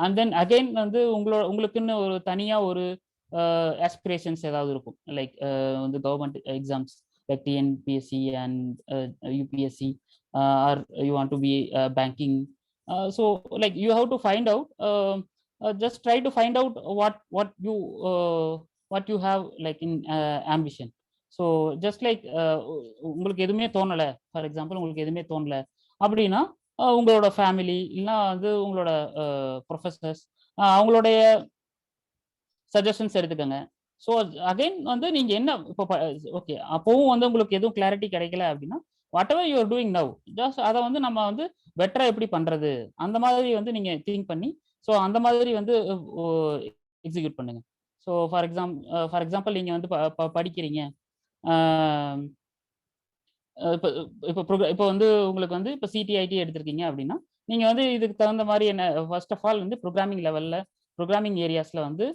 Speaker 8: and then again வந்து உங்களுக்குன்னு ஒரு தனியா ஒரு aspirations ஏதாவது இருக்கும், like வந்து government exams like TNPSC and UPSC, or you want to be banking. So like you have to find out, just try to find out what you have like in ambition. So just like உங்களுக்கு எதுவுமே தோணலை, for example உங்களுக்கு எதுவுமே தோணலை அப்படின்னா உங்களோட family இல்லைன்னா வந்து உங்களோட ப்ரொஃபஸர்ஸ் அவங்களுடைய சஜஷன்ஸ் எடுத்துக்கோங்க. ஸோ அகைன் வந்து நீங்க என்ன இப்போ ஓகே அப்பவும் வந்து உங்களுக்கு எதுவும் கிளாரிட்டி கிடைக்கல அப்படின்னா what ever you are doing now, just அதை வந்து நம்ம வந்து பெட்டரா எப்படி பண்றது அந்த மாதிரி வந்து நீங்க திங்க் பண்ணி ஸோ அந்த மாதிரி வந்து எக்ஸிக்யூட் பண்ணுங்க. ஸோ ஃபார் எக்ஸாம்பிள் நீங்க வந்து படிக்கிறீங்க, இப்போ வந்து உங்களுக்கு வந்து இப்போ CTIT எடுத்திருக்கீங்க அப்படின்னா நீங்க வந்து இதுக்கு தகுந்த மாதிரி என்ன ஃபர்ஸ்ட் ஆஃப் ஆல் வந்து ப்ரோக்ராமிங் லெவல்ல ப்ரோக்ராமிங் ஏரியாஸ்ல வந்து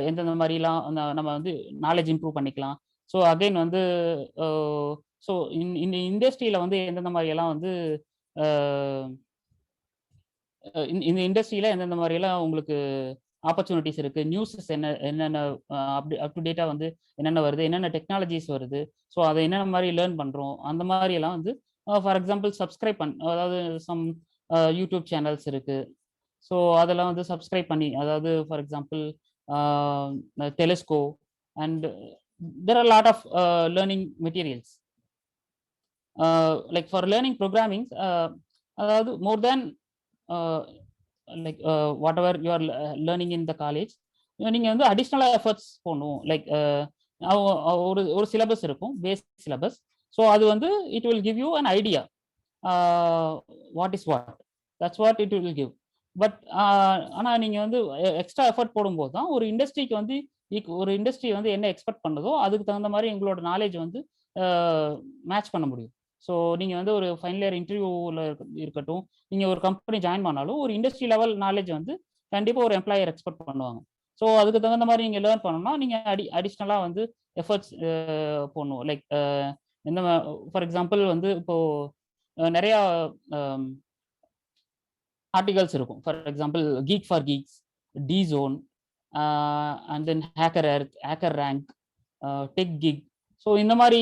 Speaker 8: எந்தெந்த மாதிரிலாம் நம்ம வந்து நாலேஜ் இம்ப்ரூவ் பண்ணிக்கலாம். ஸோ அகைன் வந்து ஸோ இந்த இண்டஸ்ட்ரியில வந்து எந்தெந்த மாதிரியெல்லாம் வந்து இந்த இண்டஸ்ட்ரியில எந்தெந்த மாதிரியெல்லாம் உங்களுக்கு ஆப்பர்ச்சுனிட்டிஸ் இருக்கு, நியூஸஸ் என்னென்ன அப் டு டேட்டா வந்து என்னென்ன வருது, என்னென்ன டெக்னாலஜிஸ் வருது, ஸோ அதை என்னென்ன மாதிரி லேர்ன் பண்றோம் அந்த மாதிரி எல்லாம் வந்து ஃபார் எக்ஸாம்பிள் சப்ஸ்கிரைப் அதாவது சம் யூடியூப் சேனல்ஸ் இருக்கு. ஸோ அதெல்லாம் வந்து சப்ஸ்கிரைப் பண்ணி, அதாவது for example Telesco, and there are a lot of learning materials like for learning programming, அதாவது more than like whatever you are learning in the college, நீங்க வந்து அடிஷ்னலா efforts போடணும். Like ஒரு சிலபஸ் இருக்கும், பேஸ் சிலபஸ். ஸோ அது வந்து it will give you an idea what is what, that's what it will give. But ஆனால் நீங்கள் வந்து எக்ஸ்ட்ரா எஃபர்ட் போடும்போது தான் ஒரு இண்டஸ்ட்ரிக்கு வந்து ஒரு இண்டஸ்ட்ரி வந்து என்ன எக்ஸ்பெக்ட் பண்ணுறதோ அதுக்கு தகுந்த மாதிரி எங்களோட நாலேஜ் வந்து மேட்ச் பண்ண முடியும். ஸோ நீங்கள் வந்து ஒரு ஃபைனல் இயர் இன்டர்வியூவில் இருக்கட்டும், நீங்கள் ஒரு கம்பெனி ஜாயின் பண்ணாலும் ஒரு இண்டஸ்ட்ரி லெவல் நாலேஜ் வந்து கண்டிப்பாக ஒரு எம்ப்ளாயர் எக்ஸ்பெக்ட் பண்ணுவாங்க. ஸோ அதுக்கு தகுந்த மாதிரி நீங்கள் லேர்ன் பண்ணணும்னா நீங்கள் அடிஷ்னலாக வந்து எஃபர்ட்ஸ் போடணும். லைக் இந்த ஃபார் எக்ஸாம்பிள் வந்து இப்போது நிறையா ஆர்டிகல்ஸ் இருக்கும். For example geek for geeks, T zone, and then hacker rank, tech gig. So இந்த மாதிரி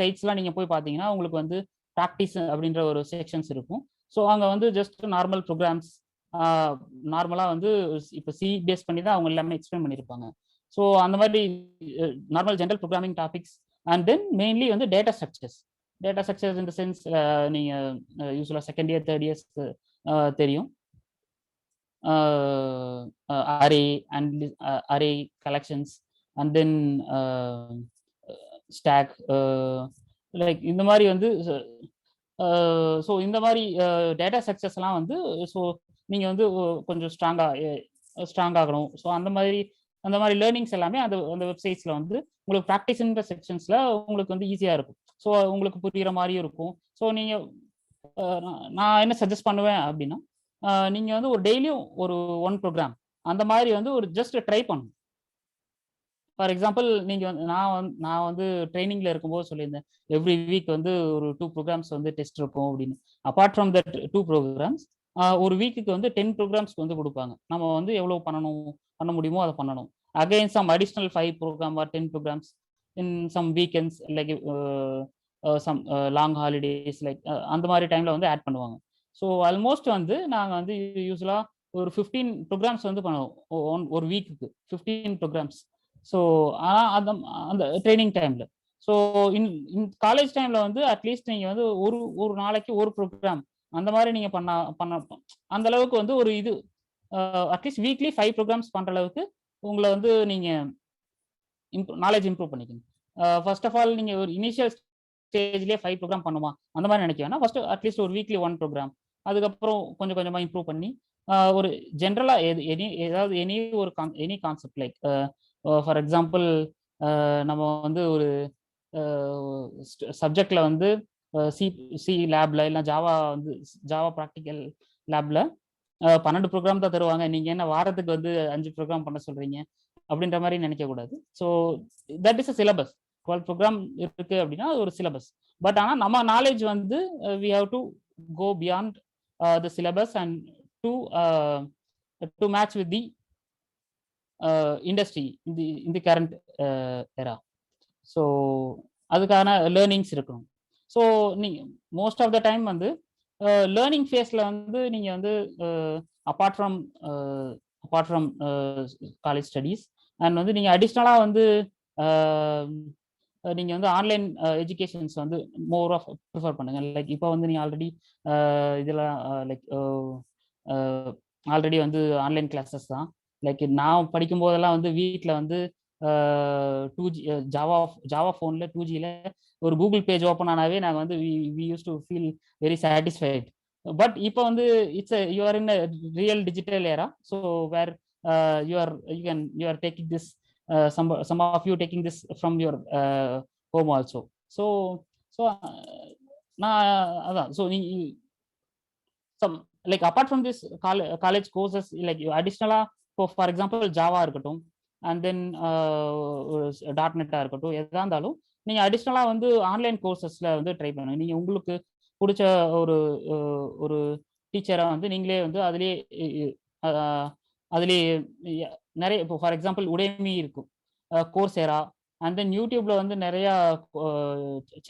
Speaker 8: சைட்ஸ்லாம் நீங்கள் போய் பார்த்தீங்கன்னா உங்களுக்கு வந்து ப்ராக்டிஸ் அப்படின்ற ஒரு செக்ஷன்ஸ் இருக்கும். ஸோ அங்கே வந்து ஜஸ்ட் நார்மல் ப்ரோக்ராம்ஸ் நார்மலாக வந்து இப்போ சி பேஸ் பண்ணி தான் அவங்க எல்லாமே எக்ஸ்பிளைன் பண்ணியிருப்பாங்க. ஸோ அந்த மாதிரி normal general programming topics, and then mainly வந்து data structures in the sense நீங்கள் யூஸ்வலாக செகண்ட் இயர் தேர்ட் இயர்ஸ் தெரியும். Array collections, and then stack, like இந்த மாதிரி வந்து ஸோ இந்த மாதிரி டேட்டா ஸ்ட்ரக்சர்ஸ்லாம் வந்து ஸோ நீங்கள் வந்து கொஞ்சம் ஸ்ட்ராங்காகணும். ஸோ அந்த மாதிரி லேர்னிங்ஸ் எல்லாமே அந்த வெப்சைட்ஸில் வந்து உங்களுக்கு ப்ராக்டிஸ்ன்ற செக்ஷன்ஸில் உங்களுக்கு வந்து ஈஸியாக இருக்கும். ஸோ உங்களுக்கு புரிகிற மாதிரியும் இருக்கும். ஸோ நீங்கள் நான் என்ன சஜஸ்ட் பண்ணுவேன் அப்படின்னா நீங்கள் வந்து ஒரு டெய்லியும் ஒரு 1 ப்ரோக்ராம் அந்த மாதிரி வந்து ஒரு ஜஸ்ட் ட்ரை பண்ணணும். ஃபார் எக்ஸாம்பிள் நீங்கள் வந்து நான் வந்து ட்ரைனிங்கில் இருக்கும்போது சொல்லியிருந்தேன், எவ்ரி வீக் வந்து ஒரு 2 ப்ரோக்ராம்ஸ் வந்து டெஸ்ட் இருக்கும் அப்படின்னு. அப்பார்ட் ஃப்ரம் தட் 2 ப்ரோக்ராம்ஸ் ஒரு வீக்குக்கு வந்து 10 ப்ரோக்ராம்ஸ்க்கு வந்து கொடுப்பாங்க. நம்ம வந்து எவ்வளோ பண்ண முடியுமோ அதை பண்ணணும். Again some additional 5 program or 10 programs in some weekends like some long holidays like அந்த மாதிரி டைமில் வந்து ஆட் பண்ணுவாங்க. ஸோ ஆல்மோஸ்ட் வந்து நாங்கள் வந்து யூஸ்வலாக ஒரு 15 ப்ரோக்ராம்ஸ் வந்து பண்ணுவோம் ஒரு வீக்குக்கு 15 ப்ரோக்ராம்ஸ். ஸோ ஆனால் அந்த ட்ரைனிங் டைமில். ஸோ இன் காலேஜ் டைமில் வந்து அட்லீஸ்ட் நீங்கள் வந்து ஒரு நாளைக்கு ஒரு ப்ரோக்ராம் அந்த மாதிரி நீங்கள் பண்ண அந்த அளவுக்கு வந்து ஒரு இது அட்லீஸ்ட் வீக்லி 5 ப்ரோக்ராம்ஸ் பண்ணுற அளவுக்கு உங்களை வந்து நீங்கள் நாலேஜ் இம்ப்ரூவ் பண்ணிக்கணும். ஃபர்ஸ்ட் ஆஃப் ஆல் நீங்கள் ஒரு இனிஷியல் ஸ்டேஜ்லேயே 5 ப்ரோக்ராம் பண்ணுமா அந்த மாதிரி நினைக்க வேணா. ஃபர்ஸ்ட் அட்லீஸ்ட் ஒரு வீக்லி 1 ப்ரோக்ராம், அதுக்கப்புறம் கொஞ்சம் கொஞ்சமாக இம்ப்ரூவ் பண்ணி ஒரு ஜென்ரலாக ஏதாவது any concept like for example நம்ம வந்து ஒரு சப்ஜெக்ட்ல வந்து சி லேப்ல இல்லை ஜாவா ப்ராக்டிக்கல் லேப்ல 12 ப்ரோக்ராம் தான் தருவாங்க, நீங்க என்ன வாரத்துக்கு வந்து 5 ப்ரோக்ராம் பண்ண சொல்றீங்க அப்படின்ற மாதிரி நினைக்க கூடாது. So that is a syllabus. 12 program இருக்கு அப்படின்னா அது ஒரு சிலபஸ். பட் ஆனால் நம்ம நாலேஜ் வந்து we have to go beyond the syllabus and to match with the industry in the current era. So அதுக்கான லேர்னிங்ஸ் இருக்கணும். ஸோ நீங்கள் மோஸ்ட் ஆஃப் த டைம் வந்து லேர்னிங் ஃபேஸில் வந்து நீங்கள் வந்து apart from college studies and வந்து நீங்கள் அடிஷ்னலாக வந்து நீங்கள் வந்து ஆன்லைன் எஜுகேஷன்ஸ் வந்து மோர் ஆஃப் ப்ரிஃபர் பண்ணுங்க. லைக் இப்போ வந்து நீங்கள் ஆல்ரெடி இதெல்லாம் லைக் ஆல்ரெடி வந்து ஆன்லைன் கிளாஸஸ் தான். லைக் நான் படிக்கும் போதெல்லாம் வந்து வீட்டில் வந்து 2G ஜாவா ஃபோனில் 2Gல ஒரு கூகுள் பேஜ் ஓப்பன் ஆனாவே நாங்கள் வந்து we use to feel very satisfied. But இப்போ வந்து you are in real digital era. So where you are taking this some of you taking this from your home also. So நான் அதான். So நீ some like apart from this college courses like additional for example Java இருக்கட்டும் and then .NET இருக்கட்டும், எதாக இருந்தாலும் நீங்கள் அடிஷ்னலாக வந்து ஆன்லைன் கோர்சஸில் வந்து ட்ரை பண்ணுங்க. நீங்கள் உங்களுக்கு பிடிச்ச ஒரு டீச்சரை வந்து நீங்களே வந்து அதுலேயே நிறைய இப்போ ஃபார் எக்ஸாம்பிள் உடேமி இருக்கும், கோர்சேரா, அண்ட் தென் யூடியூப்ல வந்து நிறையா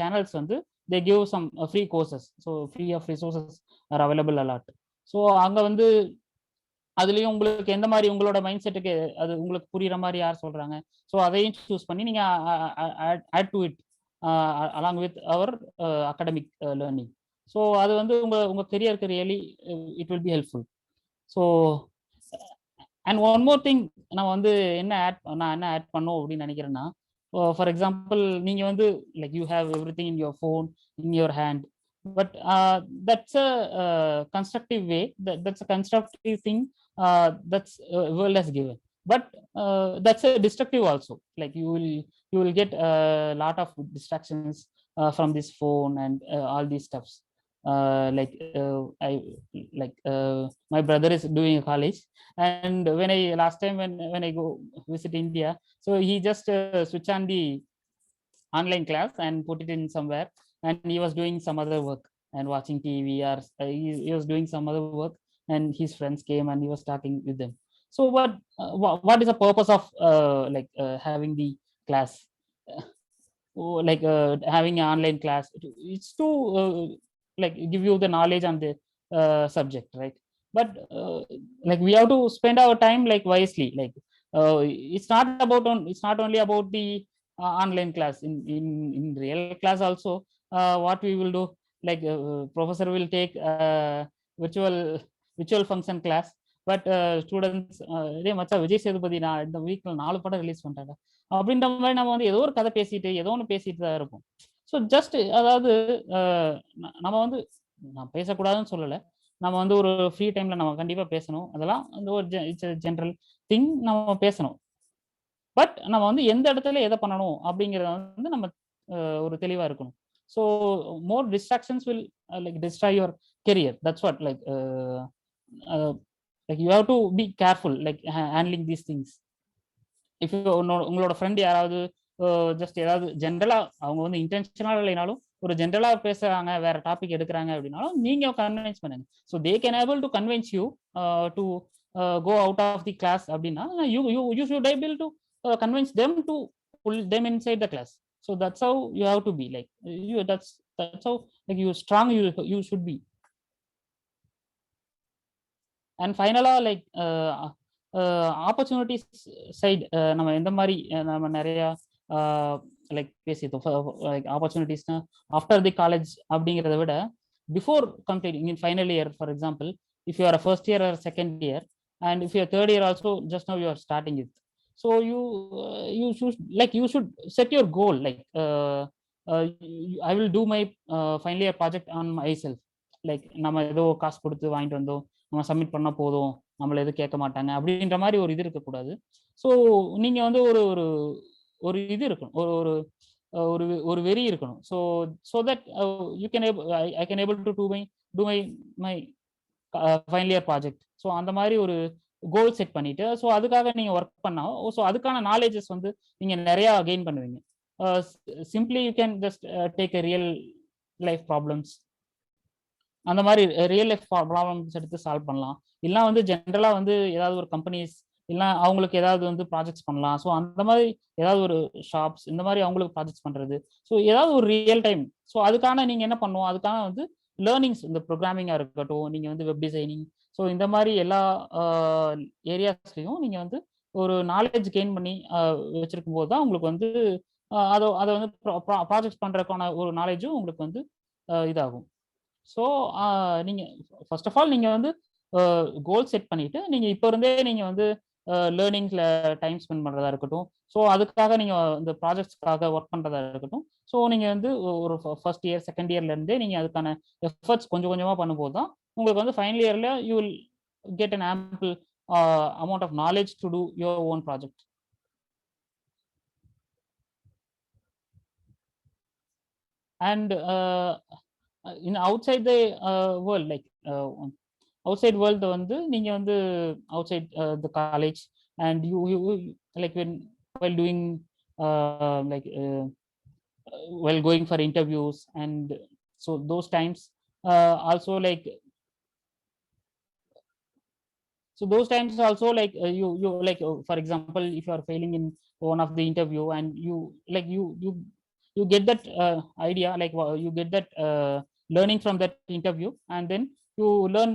Speaker 8: சேனல்ஸ் வந்து they give some free courses. So free of resources are available a lot. So அங்கே வந்து அதுலேயும் உங்களுக்கு எந்த மாதிரி உங்களோட மைண்ட் செட்டுக்கு அது உங்களுக்கு புரியுற மாதிரி யார் சொல்கிறாங்க, ஸோ அதையும் சூஸ் பண்ணி நீங்கள் add to it along with our academic learning. So அது வந்து உங்கள் கெரியருக்கு really it will be helpful. So and one more thing நான் வந்து என்ன ஆட் பண்ணோம் அப்படின்னு நினைக்கிறேன்னா, ஃபார் எக்ஸாம்பிள் நீங்கள் வந்து like you have every thing in your phone in your hand, but that's a constructive way, that's a constructive thing that's world has given. But that's a destructive also, like you will get a lot of distractions from this phone and all these stuffs. My brother is doing college, and when I last time when I go visit India, so he just switch on the online class and put it in somewhere, and he was doing some other work and watching TV, or he was doing some other work, and his friends came and he was talking with them. So what is the purpose of having the class, having an online class? It's to give you the knowledge on the subject, right? But we have to spend our time wisely. It's not only about the online class. In real class also, what we will do, professor will take virtual function class, but students இதே மச்சா விஜய் சேதுபதி நான் இந்த வீக்ல 4 படம் release பண்ணிட்டாங்க அப்படின்ற மாதிரி நம்ம வந்து ஏதோ ஒரு கதை பேசிட்டு ஏதோ ஒன்று பேசிட்டு தான் இருப்போம். ஸோ ஜஸ்ட் அதாவது நம்ம வந்து நான் பேசக்கூடாதுன்னு சொல்லலை, நம்ம வந்து ஒரு ஃப்ரீ டைம்ல நம்ம கண்டிப்பா பேசணும், அதெல்லாம் அந்த ஒரு ஜென்ரல் திங் நம்ம பேசணும். பட் நம்ம வந்து எந்த இடத்துல எதை பண்ணணும் அப்படிங்கிறத வந்து நம்ம ஒரு தெளிவா இருக்கணும். So more distractions will destroy your career. That's what like you have to be careful like handling these things. if you உங்களோட ஃப்ரெண்ட் யாராவது ஜஸ்ட் ஏதாவது ஜென்ரலா அவங்க வந்து இன்டென்ஷனலா இல்லைனாலும் ஒரு ஜென்ரலா பேசுறாங்க, வேற டாபிக் எடுக்கிறாங்க அப்படின்னாலும் நீங்க கன்வின்ஸ் பண்ணுங்க. So they can able to convince you to go out of the class அப்படின்னா you should able to convince them to pull them inside the class. So that's how you have to be like you that's how like you strong you should be. And ஃபைனலா like opportunities side நம்ம எந்த மாதிரி நம்ம நிறைய like பேசிட்டோம். Like ஆப்பர்ச்சுனிட்டிஸ்னா after the college அப்படிங்கிறத விட before completing in final year, for example if you are a first year or second year, and if you are third year also, just now you are starting it. So you should set your goal like I will do my final year project on myself. Like நம்ம ஏதோ காசு கொடுத்து வாங்கிட்டு வந்தோம், நம்ம submit பண்ண போதும், நம்மள எதுவும் கேட்க மாட்டாங்க அப்படின்ற மாதிரி ஒரு இது இருக்கக்கூடாது. ஸோ நீங்க வந்து ஒரு ஒரு ஒரு இது இருக்கணும், ஒரு ஒரு ஒரு ஒரு வெறி இருக்கணும். So that you can I can able to do my final year project. So அந்த மாதிரி ஒரு கோல் செட் பண்ணிட்டு ஸோ அதுக்காக நீங்க ஒர்க் பண்ணா ஸோ அதுக்கான நாலேஜஸ் வந்து நீங்க நிறைய கெயின் பண்ணுவீங்க. Simply you can just take a real life problems, அந்த மாதிரி ரியல் லைஃப் ப்ராப்ளம்ஸ் எடுத்து சால்வ் பண்ணலாம். இல்லைனா வந்து ஜென்ரலா வந்து ஏதாவது ஒரு கம்பெனிஸ் இல்லைனா அவங்களுக்கு ஏதாவது வந்து ப்ராஜெக்ட்ஸ் பண்ணலாம். ஸோ அந்த மாதிரி ஏதாவது ஒரு ஷாப்ஸ் இந்த மாதிரி அவங்களுக்கு ப்ராஜெக்ட்ஸ் பண்றது. ஸோ ஏதாவது ஒரு ரியல் டைம். ஸோ அதுக்கான நீங்க என்ன பண்ணுவோம், அதுக்கான வந்து லேர்னிங்ஸ், இந்த ப்ரோக்ராமிங்கா இருக்கட்டும், நீங்க வந்து வெப் டிசைனிங், ஸோ இந்த மாதிரி எல்லா ஏரியாஸ்லையும் நீங்க வந்து ஒரு நாலேஜ் கெயின் பண்ணி வச்சிருக்கும் போது தான் உங்களுக்கு வந்து அதை வந்து ப்ராஜெக்ட் பண்றதுக்கான ஒரு நாலேஜும் உங்களுக்கு வந்து இதாகும். ஸோ நீங்க ஃபர்ஸ்ட் ஆஃப் ஆல் நீங்க வந்து கோல் செட் பண்ணிட்டு நீங்க இப்போ இருந்தே நீங்க வந்து லேர்னிங்ல டைம் ஸ்பெண்ட் பண்றதா இருக்கட்டும், ஸோ அதுக்காக நீங்க இந்த ப்ராஜெக்ட்ஸ்க்காக ஒர்க் பண்றதா இருக்கட்டும், ஸோ நீங்க வந்து ஒரு ஃபர்ஸ்ட் இயர் செகண்ட் இயர்ல இருந்தே நீங்க அதுக்கான எஃபர்ட்ஸ் கொஞ்சம் கொஞ்சமா பண்ணும்போது தான் உங்களுக்கு வந்து ஃபைனல் இயர்ல you will get an ample amount of knowledge to do your own project. And in outside the world, like outside world வந்து நீங்க வந்து outside the college and you like while doing like while going for interviews, and so those times also like you like for example if you are failing in one of the interview and you like you get that idea, like you get that learning from that interview, and then you learn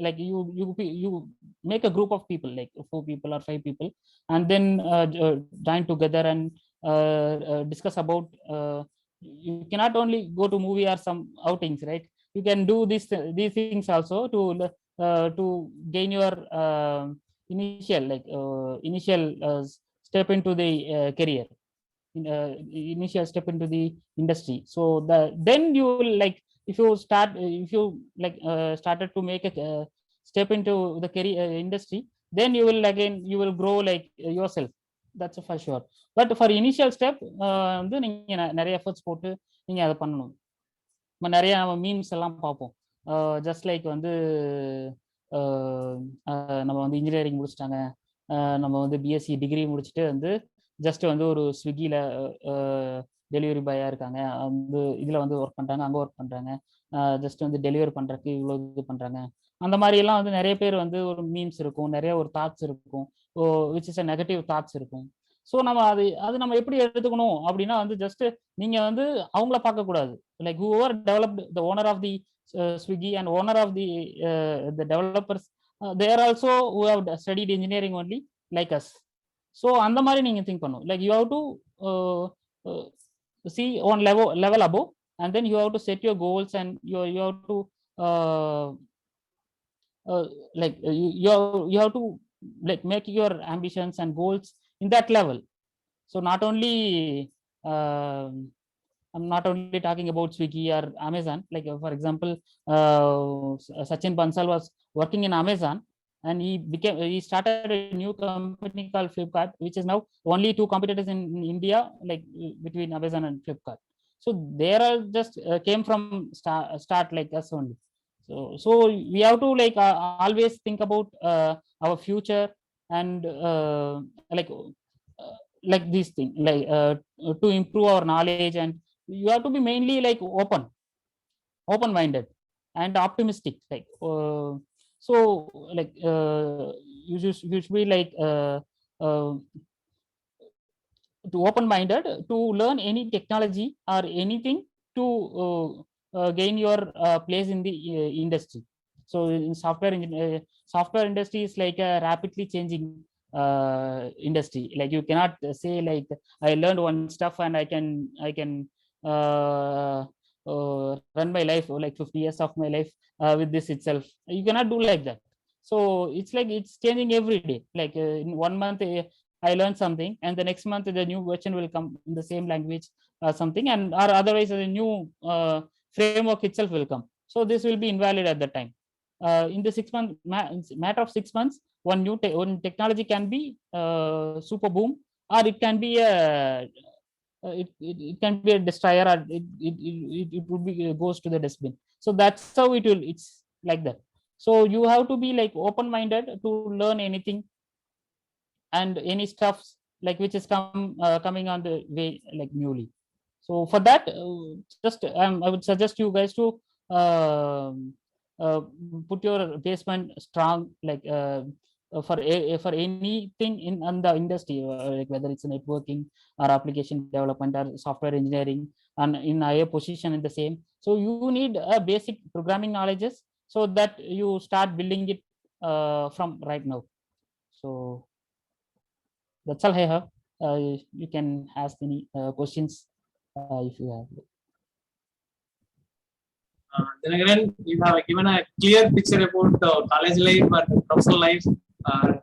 Speaker 8: like you make a group of people, like 4 people or 5 people, and then join together and discuss about you cannot only go to movie or some outings, right? You can do these things also to gain your initial step into the career, initial step into the industry. So then you will like if you like started to make a step into the career industry, then you will grow like yourself, that's for sure. But for initial step வந்து நீங்க நிறைய efforts போட்டு நீங்க அதை பண்ணணும். நம்ம நிறைய memes எல்லாம் பார்ப்போம், ஜஸ்ட் லைக் வந்து நம்ம வந்து இன்ஜினியரிங் முடிச்சிட்டாங்க, நம்ம வந்து பிஎஸ்சி டிகிரி முடிச்சுட்டு வந்து ஜஸ்ட் வந்து ஒரு ஸ்விக்கியில் டெலிவரி பாயாக இருக்காங்க, வந்து இதில் வந்து ஒர்க் பண்ணுறாங்க, அங்கே ஒர்க் பண்ணுறாங்க, ஜஸ்ட் வந்து டெலிவரி பண்ணுறதுக்கு இவ்வளோ இது பண்ணுறாங்க. அந்த மாதிரியெல்லாம் வந்து நிறைய பேர் வந்து ஒரு மீம்ஸ் இருக்கும், நிறைய ஒரு தாட்ஸ் இருக்கும், which is a negative thoughts இருக்கும். ஸோ நம்ம அது நம்ம எப்படி எடுத்துக்கணும் அப்படின்னா வந்து ஜஸ்ட் நீங்கள் வந்து அவங்கள பார்க்கக்கூடாது. Like whoever developed the owner of the Swiggy and owner of the developers, they are also who have studied engineering only like us. So அந்த மாதிரி நீங்கள் திங்க் பண்ணும். Like you have to see one level above, and then you have to set your goals, and you have to like you have to like make your ambitions and goals in that level. So not only I'm not only talking about Swiggy or Amazon, like for example Sachin Bansal was working in Amazon, and he started a new company called Flipkart, which is now only 2 competitors in India, like between Amazon and Flipkart. So they are just came from start like us only. So we have to like always think about our future and like these things, like to improve our knowledge, and you have to be mainly like open minded and optimistic, like so like you should be like to open minded to learn any technology or anything to gain your place in the industry. So in software industry is like a rapidly changing industry. Like you cannot say like I learned one stuff and I can uh, run my life, or like 50 years of my life with this itself. You cannot do like that. So it's like it's changing every day. Like in 1 month I learned something, and the next month the new version will come in the same language or something, and or otherwise a new framework itself will come. So this will be invalid at the time. In the 6 month matter of 6 months, one technology can be super boom, or it can be a it can be a destroyer, or it would be goes to the dustbin. So that's how it's like that. So you have to be like open minded to learn anything and any stuffs like which is coming on the way like newly. So for that, just I would suggest you guys to um, uh, put your basement strong, like for anything in on the industry, like whether it's networking or application development or software engineering, and in higher position in the same. So you need a basic programming knowledges so that you start building it from right now. So that's all I have. You can ask any questions if you have.
Speaker 3: Then again, you have given a clear picture about college life and professional life.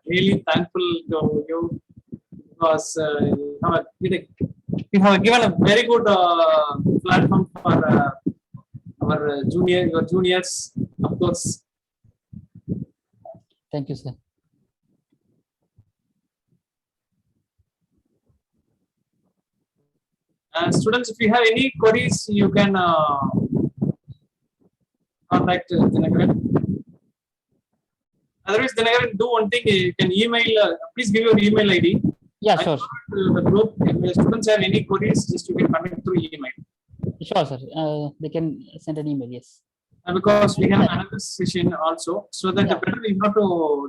Speaker 3: Really thankful to you because you have given a very good platform for our your juniors, of course.
Speaker 8: Thank you, sir.
Speaker 3: Students, if you have any queries, you can contact Dinakaran. Otherwise, Dinakaran, do one thing. You can email. Please give your email ID.
Speaker 8: Yeah, sure.
Speaker 3: The group. If students have any queries, just you can contact through email.
Speaker 8: Sure, sir. They can send an email. Yes.
Speaker 3: Because we have another session also, so that the better you have to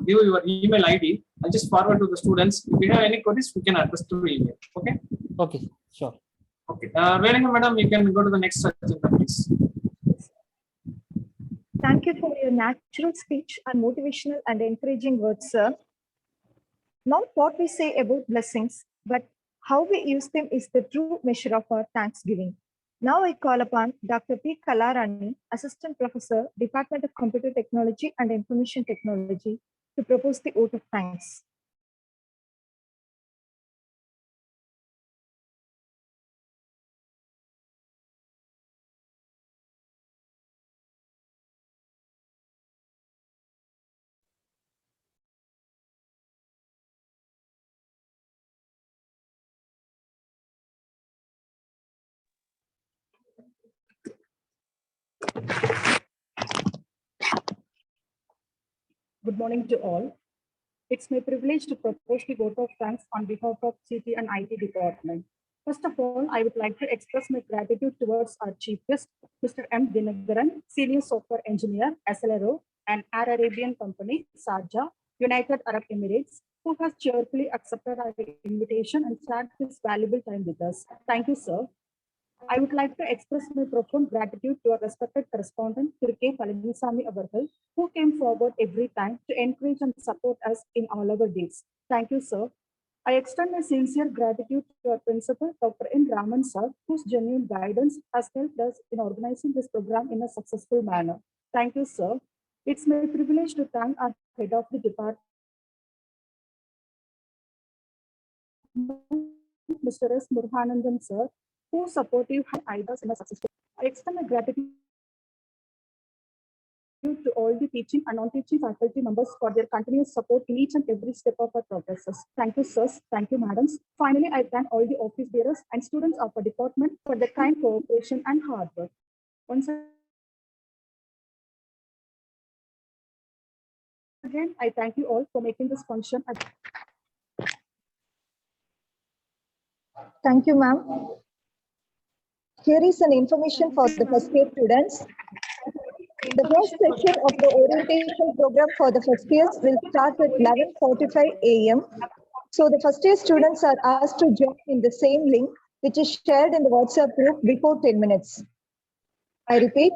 Speaker 3: give your email ID. I'll just forward to the students. If you have any queries, we can address through email. Okay.
Speaker 8: Okay. Sure.
Speaker 3: Okay. Madam, you can go to the next agenda, please.
Speaker 1: Thank you for your natural speech and motivational and encouraging words, sir. Not what we say about blessings, but how we use them is the true measure of our thanksgiving. Now I call upon Dr. P. Kalarani, Assistant Professor, Department of Computer Technology and Information Technology, to propose the vote of thanks.
Speaker 5: Good morning to all. It's my privilege to propose the vote of thanks on behalf of CT and IT department. First of all, I would like to express my gratitude towards our chief guest, Mr. M. Dinagaran, Senior Software Engineer, SLRO, and Air Arabian Company, Sharjah, United Arab Emirates, who has cheerfully accepted our invitation and shared this valuable time with us. Thank you, sir. I would like to express my profound gratitude to our respected correspondent, K. Palanisamy Avarkal, who came forward every time to encourage and support us in all our deeds. Thank you, sir. I extend my sincere gratitude to our principal, Dr. N. Raman sir, whose genuine guidance has helped us in organizing this program in a successful manner. Thank you, sir. It's my privilege to thank our head of the department, Mr. S. Murhanandan sir, who supportive ideas in a successful. I extend my gratitude to all the teaching and non-teaching faculty members for their continuous support in each and every step of our progresses. Thank you, sirs. Thank you, madams. Finally, I thank all the office bearers and students of our department for their kind cooperation and hard work. Once again, I thank you all for making this function.
Speaker 1: Thank you, ma'am. Here is an information for the first year students. The first session of the orientation program for the first years will start at 11:45 a.m. So the first year students are asked to join in the same link, which is shared in the WhatsApp group before 10 minutes. I repeat,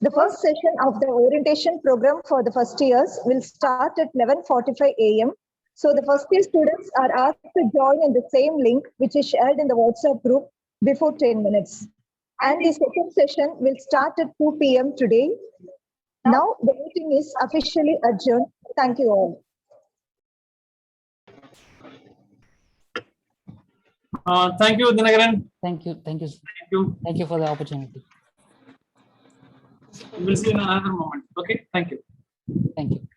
Speaker 1: the first session of the orientation program for the first years will start at 11:45 a.m. So the first year students are asked to join in the same link, which is shared in the WhatsApp group before 10 minutes. And the second session will start at 2 p.m. today. Now the meeting is officially adjourned. Thank you all.
Speaker 3: Thank you, Dinagaran.
Speaker 8: Thank you.
Speaker 3: Thank you.
Speaker 8: Thank you for the opportunity.
Speaker 3: We'll see you in another moment. Okay, thank you.
Speaker 8: Thank you.